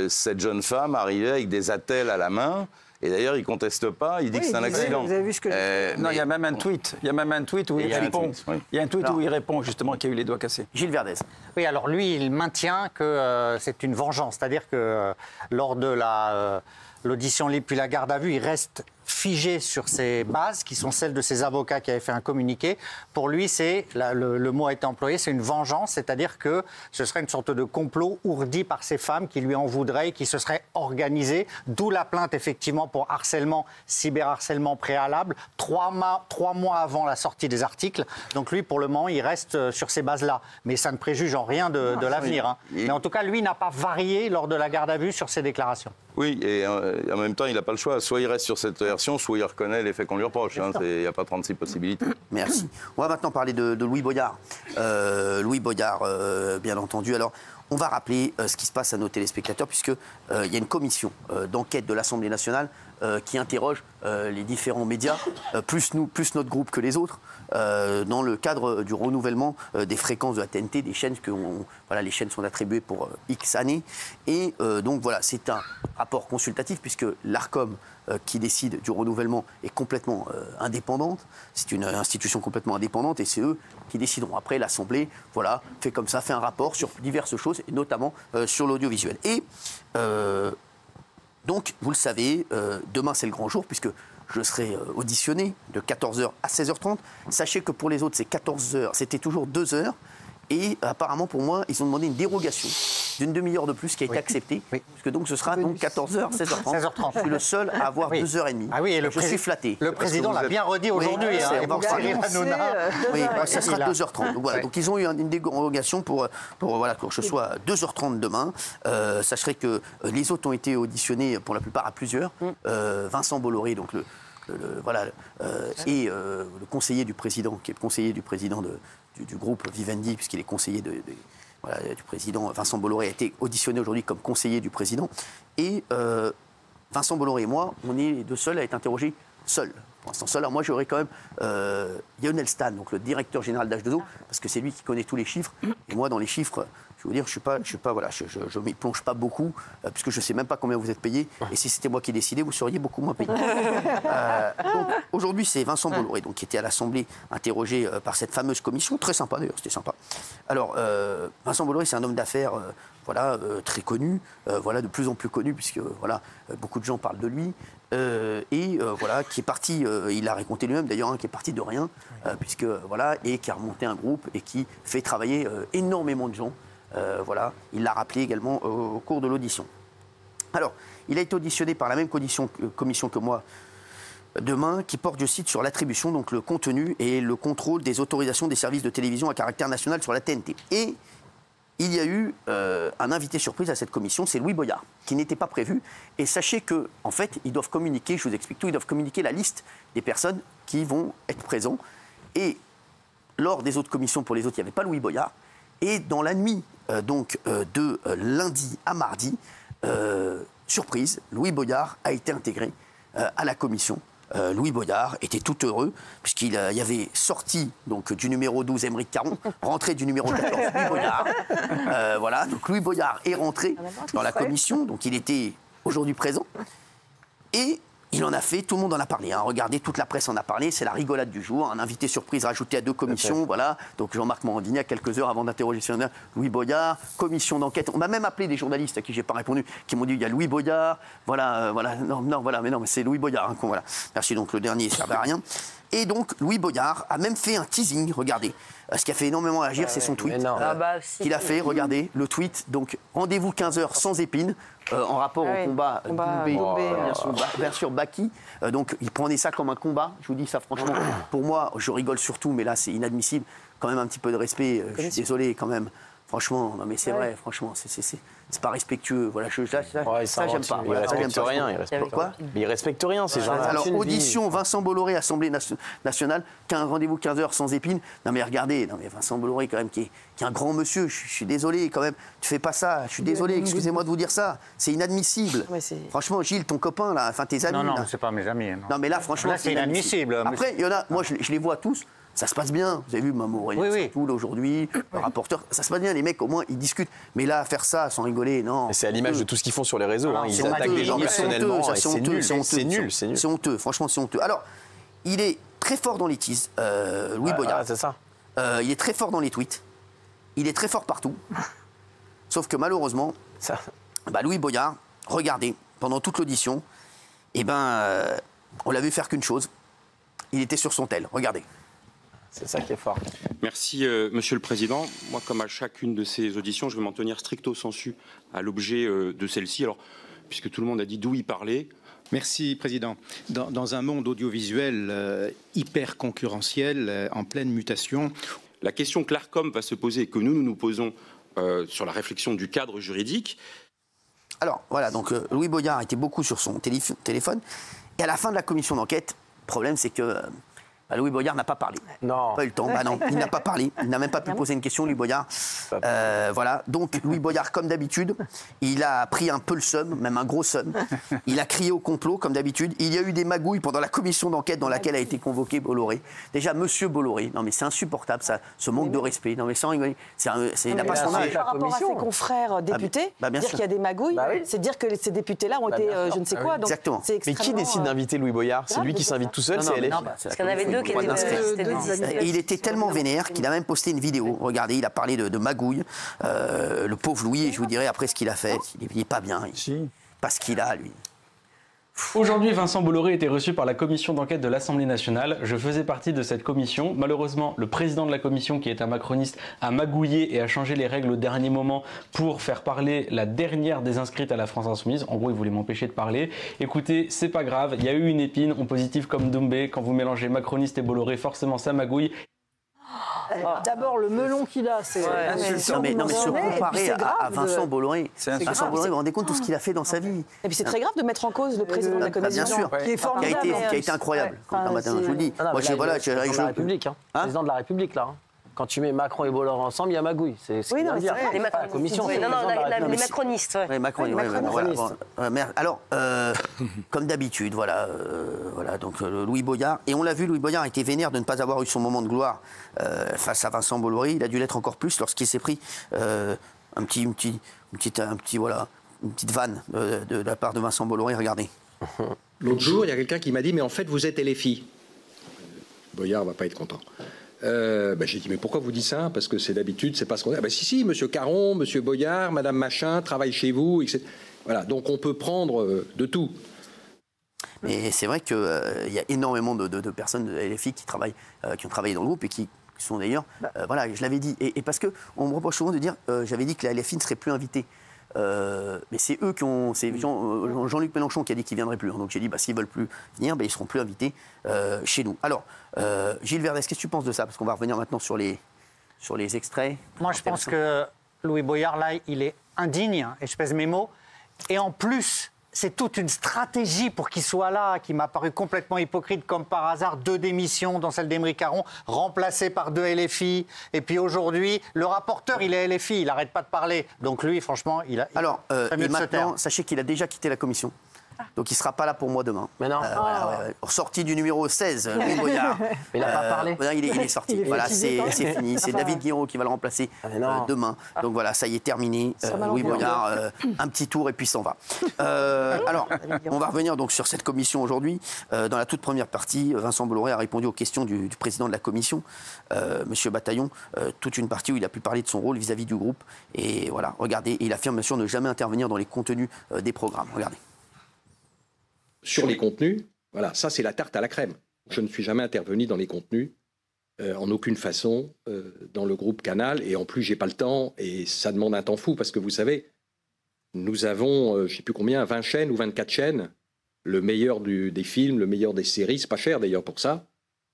S28: cette jeune femme arriver avec des attelles à la main. Et d'ailleurs, il ne conteste pas, il dit que c'est un accident.
S7: Vous avez vu ce que
S10: non, il y a même un tweet. Il y a même un tweet où il répond. Il y a un tweet où il répond justement qu'il y a eu les doigts cassés.
S1: Gilles Verdez.
S27: Oui, alors lui, il maintient que c'est une vengeance. C'est-à-dire que lors de l'audition libre puis la garde à vue, il reste figé sur ses bases, qui sont celles de ses avocats qui avaient fait un communiqué. Pour lui, le mot a été employé, c'est une vengeance, c'est-à-dire que ce serait une sorte de complot ourdi par ces femmes qui lui en voudraient et qui se seraient organisées, d'où la plainte effectivement pour harcèlement, cyberharcèlement préalable, 3 mois avant la sortie des articles. Donc lui, pour le moment, il reste sur ces bases-là. Mais ça ne préjuge en rien de l'avenir. Hein. Mais en tout cas, lui n'a pas varié lors de la garde à vue sur ses déclarations.
S28: Oui, et en même temps, il n'a pas le choix. Soit il reste sur cette version, soit il reconnaît les faits qu'on lui reproche. Il n'y a pas 36 possibilités.
S1: Merci. On va maintenant parler de Louis Boyard. Louis Boyard, bien entendu. Alors, on va rappeler ce qui se passe à nos téléspectateurs, puisqu'il y a une commission d'enquête de l'Assemblée nationale qui interroge les différents médias, plus notre groupe que les autres, dans le cadre du renouvellement des fréquences de la TNT, des chaînes les chaînes sont attribuées pour X années. Et donc voilà, c'est un rapport consultatif, puisque l'ARCOM qui décide du renouvellement est complètement indépendante. C'est une institution complètement indépendante et c'est eux qui décideront. Après, l'Assemblée, fait comme ça, fait un rapport sur diverses choses, et notamment sur l'audiovisuel. Et donc, vous le savez, demain c'est le grand jour, puisque je serai auditionné de 14h à 16h30. Sachez que pour les autres, c'est 14h, c'était toujours 2h. Et apparemment, pour moi, ils ont demandé une dérogation d'une demi-heure de plus qui a été acceptée. Oui. Parce que donc, ce sera donc 14h, 16h30. Je suis le seul à avoir 2h30.
S27: Ah oui, et
S1: je suis flatté.
S27: Le président l'a bien redit aujourd'hui.
S1: Oui, ça sera 2h30. Donc, voilà. Donc ils ont eu une dérogation pour que je sois à 2h30 demain. Sachez que les autres ont été auditionnés pour la plupart à plusieurs. Vincent Bolloré, donc et le conseiller du président, qui est le conseiller du président du groupe Vivendi, puisqu'il est conseiller du président. Vincent Bolloré a été auditionné aujourd'hui comme conseiller du président. Et Vincent Bolloré et moi, on est les deux seuls à être interrogés seuls. Pour l'instant, seul. Alors moi, j'aurais quand même Lionel Stan, donc le directeur général d'H2O, parce que c'est lui qui connaît tous les chiffres. Et moi, dans les chiffres, je veux dire, je m'y plonge pas beaucoup, puisque je ne sais même pas combien vous êtes payé. Et si c'était moi qui décidais, vous seriez beaucoup moins payé. Donc aujourd'hui, c'est Vincent Bolloré, donc, qui était à l'Assemblée, interrogé par cette fameuse commission. Très sympa d'ailleurs, c'était sympa. Alors, Vincent Bolloré, c'est un homme d'affaires très connu, de plus en plus connu, puisque beaucoup de gens parlent de lui. Qui est parti, il l'a raconté lui-même d'ailleurs, qui est parti de rien, et qui a remonté un groupe et qui fait travailler énormément de gens. Il l'a rappelé également au cours de l'audition. Alors, il a été auditionné par la même commission que moi demain, qui porte, je cite, sur l'attribution, donc le contenu et le contrôle des autorisations des services de télévision à caractère national sur la TNT. Et il y a eu un invité surprise à cette commission, c'est Louis Boyard, qui n'était pas prévu. Et sachez qu'en fait, ils doivent communiquer, je vous explique tout, ils doivent communiquer la liste des personnes qui vont être présents. Et lors des autres commissions, pour les autres, il n'y avait pas Louis Boyard. Et dans la nuit de lundi à mardi, surprise, Louis Boyard a été intégré à la commission. Louis Boyard était tout heureux, puisqu'il y avait sorti du numéro 12, Aymeric Caron, rentrée du numéro 14, Louis Boyard. Donc Louis Boyard est rentré dans la commission, donc il était aujourd'hui présent. Et il en a fait, tout le monde en a parlé. Regardez, toute la presse en a parlé, c'est la rigolade du jour. Un invité surprise rajouté à 2 commissions, Donc Jean-Marc Morandini, à quelques heures avant d'interroger Louis Boyard, commission d'enquête. On m'a même appelé des journalistes à qui je n'ai pas répondu, qui m'ont dit il y a Louis Boyard, mais c'est Louis Boyard. Merci, donc le dernier, ça ne servait à rien. Et donc Louis Boyard a même fait un teasing, regardez. Ce qui a fait énormément réagir, c'est son tweet qu'il a fait, regardez, le tweet. Donc rendez-vous 15h sans épines, en rapport au combat bien sûr Baki. Donc il prenait ça comme un combat, je vous dis ça franchement. Pour moi, je rigole surtout, mais là c'est inadmissible. Quand même un petit peu de respect, je suis désolé quand même. Franchement, non mais c'est vrai, franchement, c'est pas respectueux. Voilà, ça j'aime pas.
S3: Il respecte rien. Il respecte rien, ces gens-là.
S1: Alors, audition, Vincent Bolloré, Assemblée nationale, rendez-vous 15h sans épine. Non mais regardez, Vincent Bolloré quand même, qui est un grand monsieur, je suis désolé quand même, tu fais pas ça, je suis désolé, excusez-moi de vous dire ça, c'est inadmissible. Franchement, Gilles, ton copain, là, enfin tes amis.
S27: Non, c'est pas mes amis.
S1: Non mais là, franchement,
S27: c'est inadmissible.
S1: Après, il y en a, moi je les vois tous. Ça se passe bien. Vous avez vu Maman Aurélien Saint-Toul aujourd'hui, le rapporteur. Ça se passe bien. Les mecs, au moins, ils discutent. Mais là, faire ça sans rigoler, non.
S3: C'est à l'image de tout ce qu'ils font sur les réseaux. Ils attaquent les gens personnellement.
S1: C'est honteux. Franchement, c'est honteux. Alors, il est très fort dans les teases, Louis Boyard.
S3: C'est ça.
S1: Il est très fort dans les tweets. Il est très fort partout. Sauf que malheureusement, Louis Boyard, regardez, pendant toute l'audition, on l'a vu faire qu'une chose. Il était sur son tel. Regardez.
S3: C'est ça qui est fort.
S11: Merci, Monsieur le Président. Moi, comme à chacune de ces auditions, je vais m'en tenir stricto sensu à l'objet de celle-ci. Alors, puisque tout le monde a dit d'où il parlait.
S12: Merci, Président. Dans un monde audiovisuel hyper concurrentiel, en pleine mutation,
S11: la question que l'ARCOM va se poser et que nous posons sur la réflexion du cadre juridique.
S1: Alors, voilà, donc Louis Boyard était beaucoup sur son téléphone. Et à la fin de la commission d'enquête, le problème, c'est que Louis Boyard n'a pas parlé.
S3: Non.
S1: Pas eu le temps. Non, il n'a pas parlé. Il n'a même pas pu poser une question, Louis Boyard. Voilà. Donc, Louis Boyard, comme d'habitude, il a pris un peu le seum, même un gros seum. Il a crié au complot, comme d'habitude. Il y a eu des magouilles pendant la commission d'enquête dans laquelle a été convoqué Bolloré. Déjà, Monsieur Bolloré. Non, mais c'est insupportable, ça, ce manque de respect. Non, mais sans rigoler. Il n'a pas son âge.
S2: Par rapport à ses confrères députés, dire qu'il y a des magouilles, c'est dire que ces députés-là ont été je ne sais quoi. Donc,
S1: exactement.
S3: Mais qui décide d'inviter Louis Boyard? C'est lui qui s'invite tout seul, c'est LFI.
S14: Parce qu'il y en avait deux qui étaient.
S1: Il était tellement vénère qu'il a même posté une vidéo. Regardez, il a parlé de magouille. Le pauvre Louis, et je vous dirai après ce qu'il a fait. Il n'est pas bien. Pas ce qu'il a, lui.
S15: Aujourd'hui, Vincent Bolloré était reçu par la commission d'enquête de l'Assemblée nationale. Je faisais partie de cette commission. Malheureusement, le président de la commission, qui est un macroniste, a magouillé et a changé les règles au dernier moment pour faire parler la dernière des inscrites à la France Insoumise. En gros, il voulait m'empêcher de parler. Écoutez, c'est pas grave, il y a eu une épine, on positive comme Doumbé. Quand vous mélangez macroniste et Bolloré, forcément ça magouille.
S7: D'abord, le melon qu'il a, c'est
S1: non, mais se comparer à Vincent Bolloré. Vincent Bolloré, vous vous rendez compte de tout ce qu'il a fait dans sa vie.
S2: Et puis c'est très grave de mettre en cause le président de la commission.
S1: Bien sûr,
S7: qui est formidable,
S1: qui a été incroyable. Je vous le dis.
S17: Moi, je la République, président de la République, là. Quand tu mets Macron et Bolloré ensemble, il y a magouille. C'est ce qu'il vient de dire. La commission.
S14: Les macronistes.
S1: Oui, Macron. Alors, comme d'habitude, voilà, donc Louis Boyard. Et on l'a vu, Louis Boyard a été vénère de ne pas avoir eu son moment de gloire face à Vincent Bolloré. Il a dû l'être encore plus lorsqu'il s'est pris une petite vanne de la part de Vincent Bolloré. Regardez.
S18: L'autre jour, il y a quelqu'un qui m'a dit « Mais en fait, vous êtes LFI ». Boyard va pas être content. J'ai dit, mais pourquoi vous dites ça? Parce que c'est d'habitude, c'est pas ce qu'on a. Si, monsieur Caron, monsieur Boyard, madame Machin travaillent chez vous, etc. Voilà, donc on peut prendre de tout.
S1: Mais c'est vrai qu'il y a énormément de personnes de LFI qui ont travaillé dans le groupe et qui sont d'ailleurs, voilà, je l'avais dit. Et parce qu'on me reproche souvent de dire, j'avais dit que la LFI ne serait plus invitée. Mais c'est eux qui ont. C'est Jean-Luc Mélenchon qui a dit qu'ils ne viendraient plus. Donc j'ai dit, s'ils ne veulent plus venir, ils ne seront plus invités chez nous. Alors, Gilles Verdès, qu'est-ce que tu penses de ça? Parce qu'on va revenir maintenant sur les extraits.
S27: Moi, je pense que Louis Boyard, là, il est indigne, et je pèse mes mots. Et en plus, c'est toute une stratégie pour qu'il soit là, qui m'a paru complètement hypocrite, comme par hasard, 2 démissions, dont celle d'Aymeric Caron, remplacées par 2 LFI. Et puis aujourd'hui, le rapporteur, il est LFI, il n'arrête pas de parler. Donc lui, franchement, il a...
S1: Alors, et maintenant, sachez qu'il a déjà quitté la commission. Donc il ne sera pas là pour moi demain.
S17: Mais non.
S1: Sorti du numéro 16, Louis Boyard.
S17: Mais il n'a pas parlé.
S1: Il est sorti. Voilà, c'est fini. C'est David Guiraud qui va le remplacer demain. Donc voilà, ça y est terminé. Louis Boyard, un petit tour et puis s'en va. Alors, on va revenir donc sur cette commission aujourd'hui. Dans la toute première partie, Vincent Bolloré a répondu aux questions du président de la commission, Monsieur Bataillon, toute une partie où il a pu parler de son rôle vis-à-vis du groupe. Et voilà, regardez, il affirme bien sûr ne jamais intervenir dans les contenus des programmes. Regardez.
S18: Sur les contenus, voilà, ça c'est la tarte à la crème. Je ne suis jamais intervenu dans les contenus, en aucune façon, dans le groupe Canal, et en plus j'ai pas le temps, et ça demande un temps fou, parce que vous savez, nous avons, je ne sais plus combien, 20 chaînes ou 24 chaînes, le meilleur des films, le meilleur des séries, c'est pas cher d'ailleurs pour ça,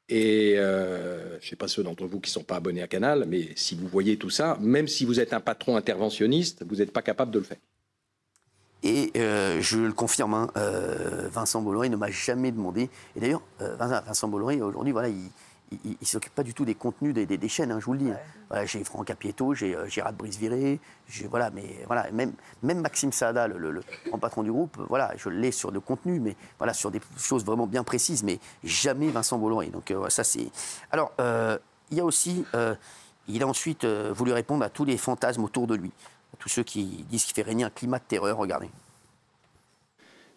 S18: et je ne sais pas ceux d'entre vous qui ne sont pas abonnés à Canal, mais si vous voyez tout ça, même si vous êtes un patron interventionniste, vous n'êtes pas capable de le faire.
S1: Et je le confirme, hein, Vincent Bolloré ne m'a jamais demandé. Et d'ailleurs, Vincent Bolloré, aujourd'hui, voilà, il ne s'occupe pas du tout des contenus des chaînes, hein, je vous le dis. Ouais. Voilà, j'ai Franck Apieto, j'ai Gérard Brice-Viré, voilà, mais voilà, même Maxime Saada, le grand patron du groupe, voilà, je l'ai sur le contenu, mais voilà, sur des choses vraiment bien précises, mais jamais Vincent Bolloré. Donc ça, c'est. Alors, il y a aussi, il a ensuite voulu répondre à tous les fantasmes autour de lui, à tous ceux qui disent qu'il fait régner un climat de terreur. Regardez.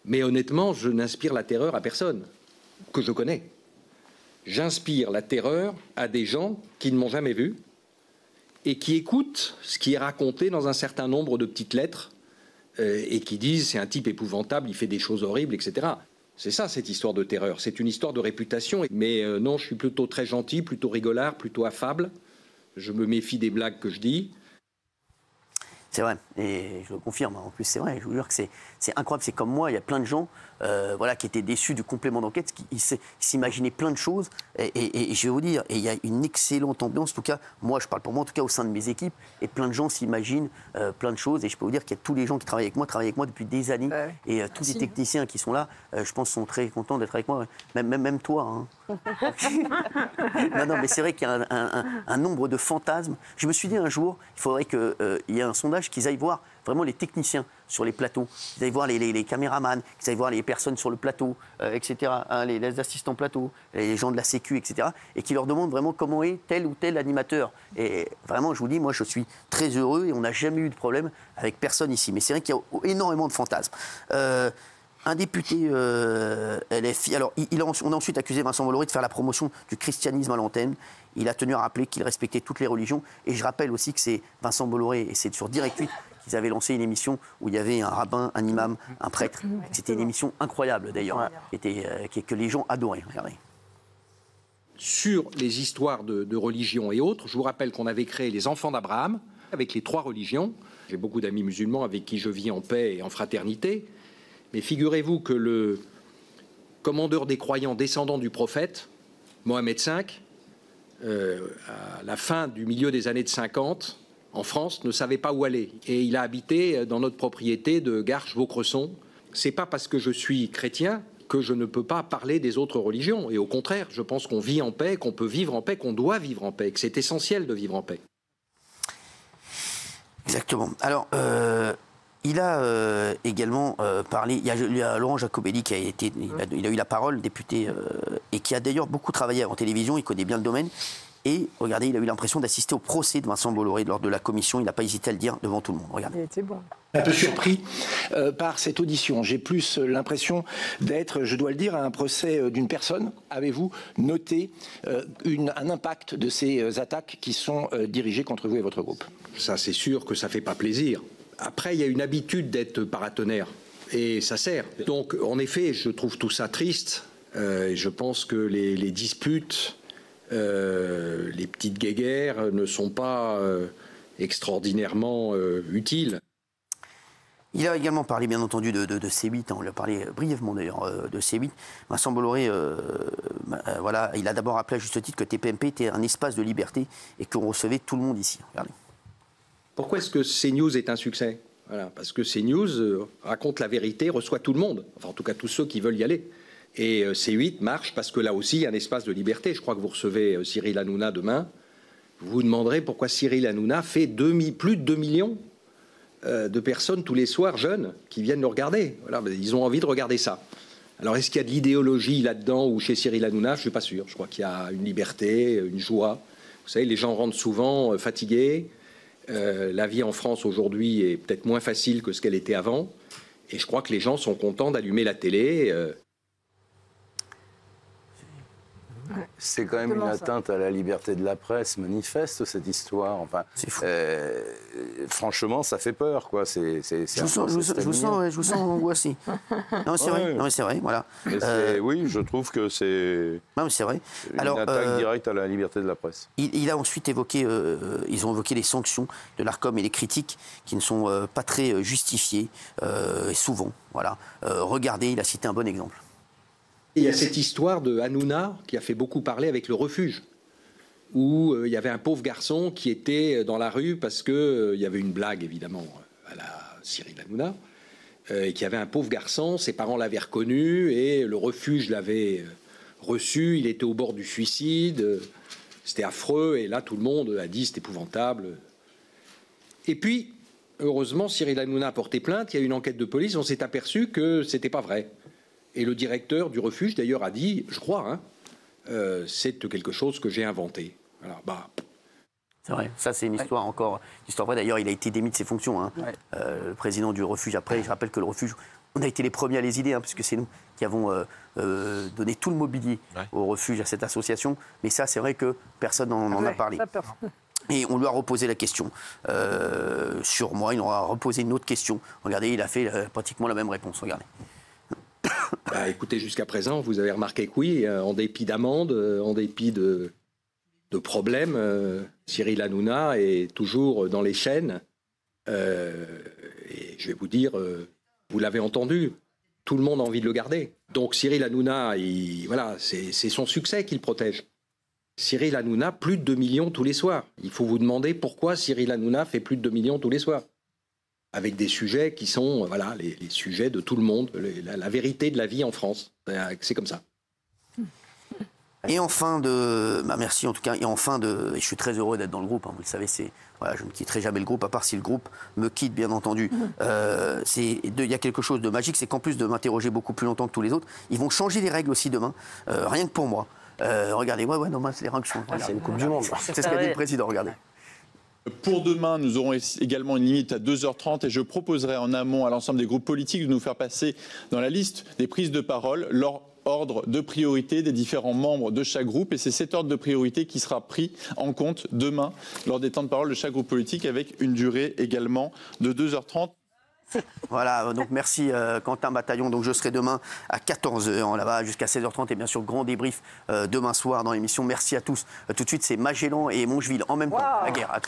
S18: Mais honnêtement, je n'inspire la terreur à personne que je connais. J'inspire la terreur à des gens qui ne m'ont jamais vu et qui écoutent ce qui est raconté dans un certain nombre de petites lettres et qui disent c'est un type épouvantable, il fait des choses horribles, etc. C'est ça, cette histoire de terreur. C'est une histoire de réputation. Mais non, je suis plutôt très gentil, plutôt rigolard, plutôt affable. Je me méfie des blagues que je dis.
S1: C'est vrai, et je le confirme, en plus c'est vrai, je vous jure que c'est incroyable, c'est comme moi, il y a plein de gens voilà, qui étaient déçus du complément d'enquête, qui s'imaginaient plein de choses, et je vais vous dire, et il y a une excellente ambiance, en tout cas, moi je parle pour moi, en tout cas au sein de mes équipes, et plein de gens s'imaginent plein de choses, et je peux vous dire qu'il y a tous les gens qui travaillent avec moi depuis des années, et tous les techniciens qui sont là, je pense sont très contents d'être avec moi, même toi. Hein. non, mais c'est vrai qu'il y a un nombre de fantasmes. Je me suis dit un jour, il faudrait qu'il y ait un sondage qu'ils aillent voir vraiment les techniciens sur les plateaux, qu'ils aillent voir les caméramans, qu'ils aillent voir les personnes sur le plateau, etc., hein, les assistants plateau, les gens de la Sécu, etc., et qui leur demandent vraiment comment est tel ou tel animateur. Et vraiment, je vous dis, moi, je suis très heureux et on n'a jamais eu de problème avec personne ici. Mais c'est vrai qu'il y a énormément de fantasmes. Un député LFI, alors on a ensuite accusé Vincent Bolloré de faire la promotion du christianisme à l'antenne. Il a tenu à rappeler qu'il respectait toutes les religions. Et je rappelle aussi que c'est Vincent Bolloré, et c'est sur Direct 8 qu'ils avaient lancé une émission où il y avait un rabbin, un imam, un prêtre. C'était une émission incroyable d'ailleurs, que les gens adoraient. Regardez.
S18: Sur les histoires de religion et autres, je vous rappelle qu'on avait créé les Enfants d'Abraham avec les 3 religions. J'ai beaucoup d'amis musulmans avec qui je vis en paix et en fraternité. Mais figurez-vous que le commandeur des croyants descendant du prophète, Mohamed V, à la fin du milieu des années 50, en France, ne savait pas où aller. Et il a habité dans notre propriété de Garches-Vaucresson. C'est pas parce que je suis chrétien que je ne peux pas parler des autres religions. Et au contraire, je pense qu'on vit en paix, qu'on peut vivre en paix, qu'on doit vivre en paix, que c'est essentiel de vivre en paix.
S1: Exactement. Alors, il a également parlé, il y a Laurent Jacobelli qui il a eu la parole, député, et qui a d'ailleurs beaucoup travaillé en télévision, il connaît bien le domaine. Et regardez, il a eu l'impression d'assister au procès de Vincent Bolloré lors de la commission. Il n'a pas hésité à le dire devant tout le monde. Regardez.
S7: C'était bon.
S4: Un peu surpris par cette audition. J'ai plus l'impression d'être, je dois le dire, à un procès d'une personne. Avez-vous noté un impact de ces attaques qui sont dirigées contre vous et votre groupe?
S18: Ça, c'est sûr que ça ne fait pas plaisir. Après, il y a une habitude d'être paratonnerre. Et ça sert. Donc, en effet, je trouve tout ça triste. Je pense que les disputes... les petites guéguerres ne sont pas extraordinairement utiles.
S1: Il a également parlé, bien entendu, de C8. On lui a parlé brièvement, d'ailleurs, de C8. Vincent Bolloré, voilà, il a d'abord rappelé à juste titre que TPMP était un espace de liberté et qu'on recevait tout le monde ici. Regardez.
S18: Pourquoi est-ce que CNews est un succès? Voilà, parce que CNews raconte la vérité, reçoit tout le monde. Enfin, en tout cas, tous ceux qui veulent y aller. Et C8 marche parce que là aussi, il y a un espace de liberté. Je crois que vous recevez Cyril Hanouna demain. Vous vous demanderez pourquoi Cyril Hanouna fait plus de 2 millions de personnes tous les soirs, jeunes, qui viennent le regarder. Voilà, ils ont envie de regarder ça. Alors, est-ce qu'il y a de l'idéologie là-dedans ou chez Cyril Hanouna? Je ne suis pas sûr. Je crois qu'il y a une liberté, une joie. Vous savez, les gens rentrent souvent fatigués. La vie en France aujourd'hui est peut-être moins facile que ce qu'elle était avant. Et je crois que les gens sont contents d'allumer la télé.
S28: C'est quand même une atteinte à la liberté de la presse manifeste, cette histoire. Enfin, franchement, ça fait peur, quoi. Je
S1: vous sens angoissé. Non, c'est vrai. Non, c'est vrai. Voilà.
S28: Oui, je trouve que c'est.
S1: Non, c'est vrai.
S28: Une attaque directe à la liberté de la presse.
S1: Il a ensuite évoqué, ils ont évoqué les sanctions de l'Arcom et les critiques qui ne sont pas très justifiées, souvent. Voilà. Regardez, il a cité un bon exemple.
S18: Il y a cette histoire de Hanouna qui a fait beaucoup parler avec le refuge. où il y avait un pauvre garçon qui était dans la rue parce qu'il y avait une blague, évidemment, à la Cyril Hanouna, et qu'il y avait un pauvre garçon, ses parents l'avaient reconnu, et le refuge l'avait reçu, il était au bord du suicide, c'était affreux, et là, tout le monde a dit c'est épouvantable. Et puis, heureusement, Cyril Hanouna a porté plainte, il y a eu une enquête de police, on s'est aperçu que c'était pas vrai. Et le directeur du refuge, d'ailleurs, a dit, je crois, hein, c'est quelque chose que j'ai inventé. Alors,
S1: c'est vrai, ça c'est une histoire encore, histoire vraie. D'ailleurs, il a été démis de ses fonctions, hein. Le président du refuge. Après, je rappelle que le refuge, on a été les premiers à les idées, hein, puisque c'est nous qui avons donné tout le mobilier au refuge, à cette association. Mais ça, c'est vrai que personne n'en a parlé. Et on lui a reposé la question sur moi. Il nous a reposé une autre question. Regardez, il a fait pratiquement la même réponse. Regardez.
S18: Écoutez, jusqu'à présent, vous avez remarqué que oui, en dépit d'amendes, en dépit de problèmes, Cyril Hanouna est toujours dans les chaînes. Et je vais vous dire, vous l'avez entendu, tout le monde a envie de le garder. Donc Cyril Hanouna, voilà, c'est son succès qu'il protège. Cyril Hanouna, plus de 2 millions tous les soirs. Il faut vous demander pourquoi Cyril Hanouna fait plus de 2 millions tous les soirs. Avec des sujets qui sont voilà, les sujets de tout le monde, la vérité de la vie en France. C'est comme ça.
S1: Et en fin de... merci en tout cas. Et en fin de... Et je suis très heureux d'être dans le groupe. Hein, vous le savez, voilà, je ne quitterai jamais le groupe, à part si le groupe me quitte, bien entendu. Il y a quelque chose de magique, c'est qu'en plus de m'interroger beaucoup plus longtemps que tous les autres, ils vont changer les règles aussi demain, rien que pour moi. Regardez, non, c'est les règles qui changent.
S17: C'est une Coupe du Monde.
S1: C'est ce qu'a dit le président, regardez.
S5: Pour demain, nous aurons également une limite à 2h30 et je proposerai en amont à l'ensemble des groupes politiques de nous faire passer dans la liste des prises de parole leur ordre de priorité des différents membres de chaque groupe. Et c'est cet ordre de priorité qui sera pris en compte demain lors des temps de parole de chaque groupe politique avec une durée également de 2h30.
S1: Voilà, donc merci Quentin Bataillon. Donc je serai demain à 14h là-bas jusqu'à 16h30 et bien sûr grand débrief demain soir dans l'émission. Merci à tous. Tout de suite c'est Magellan et Mongeville en même temps. La guerre. À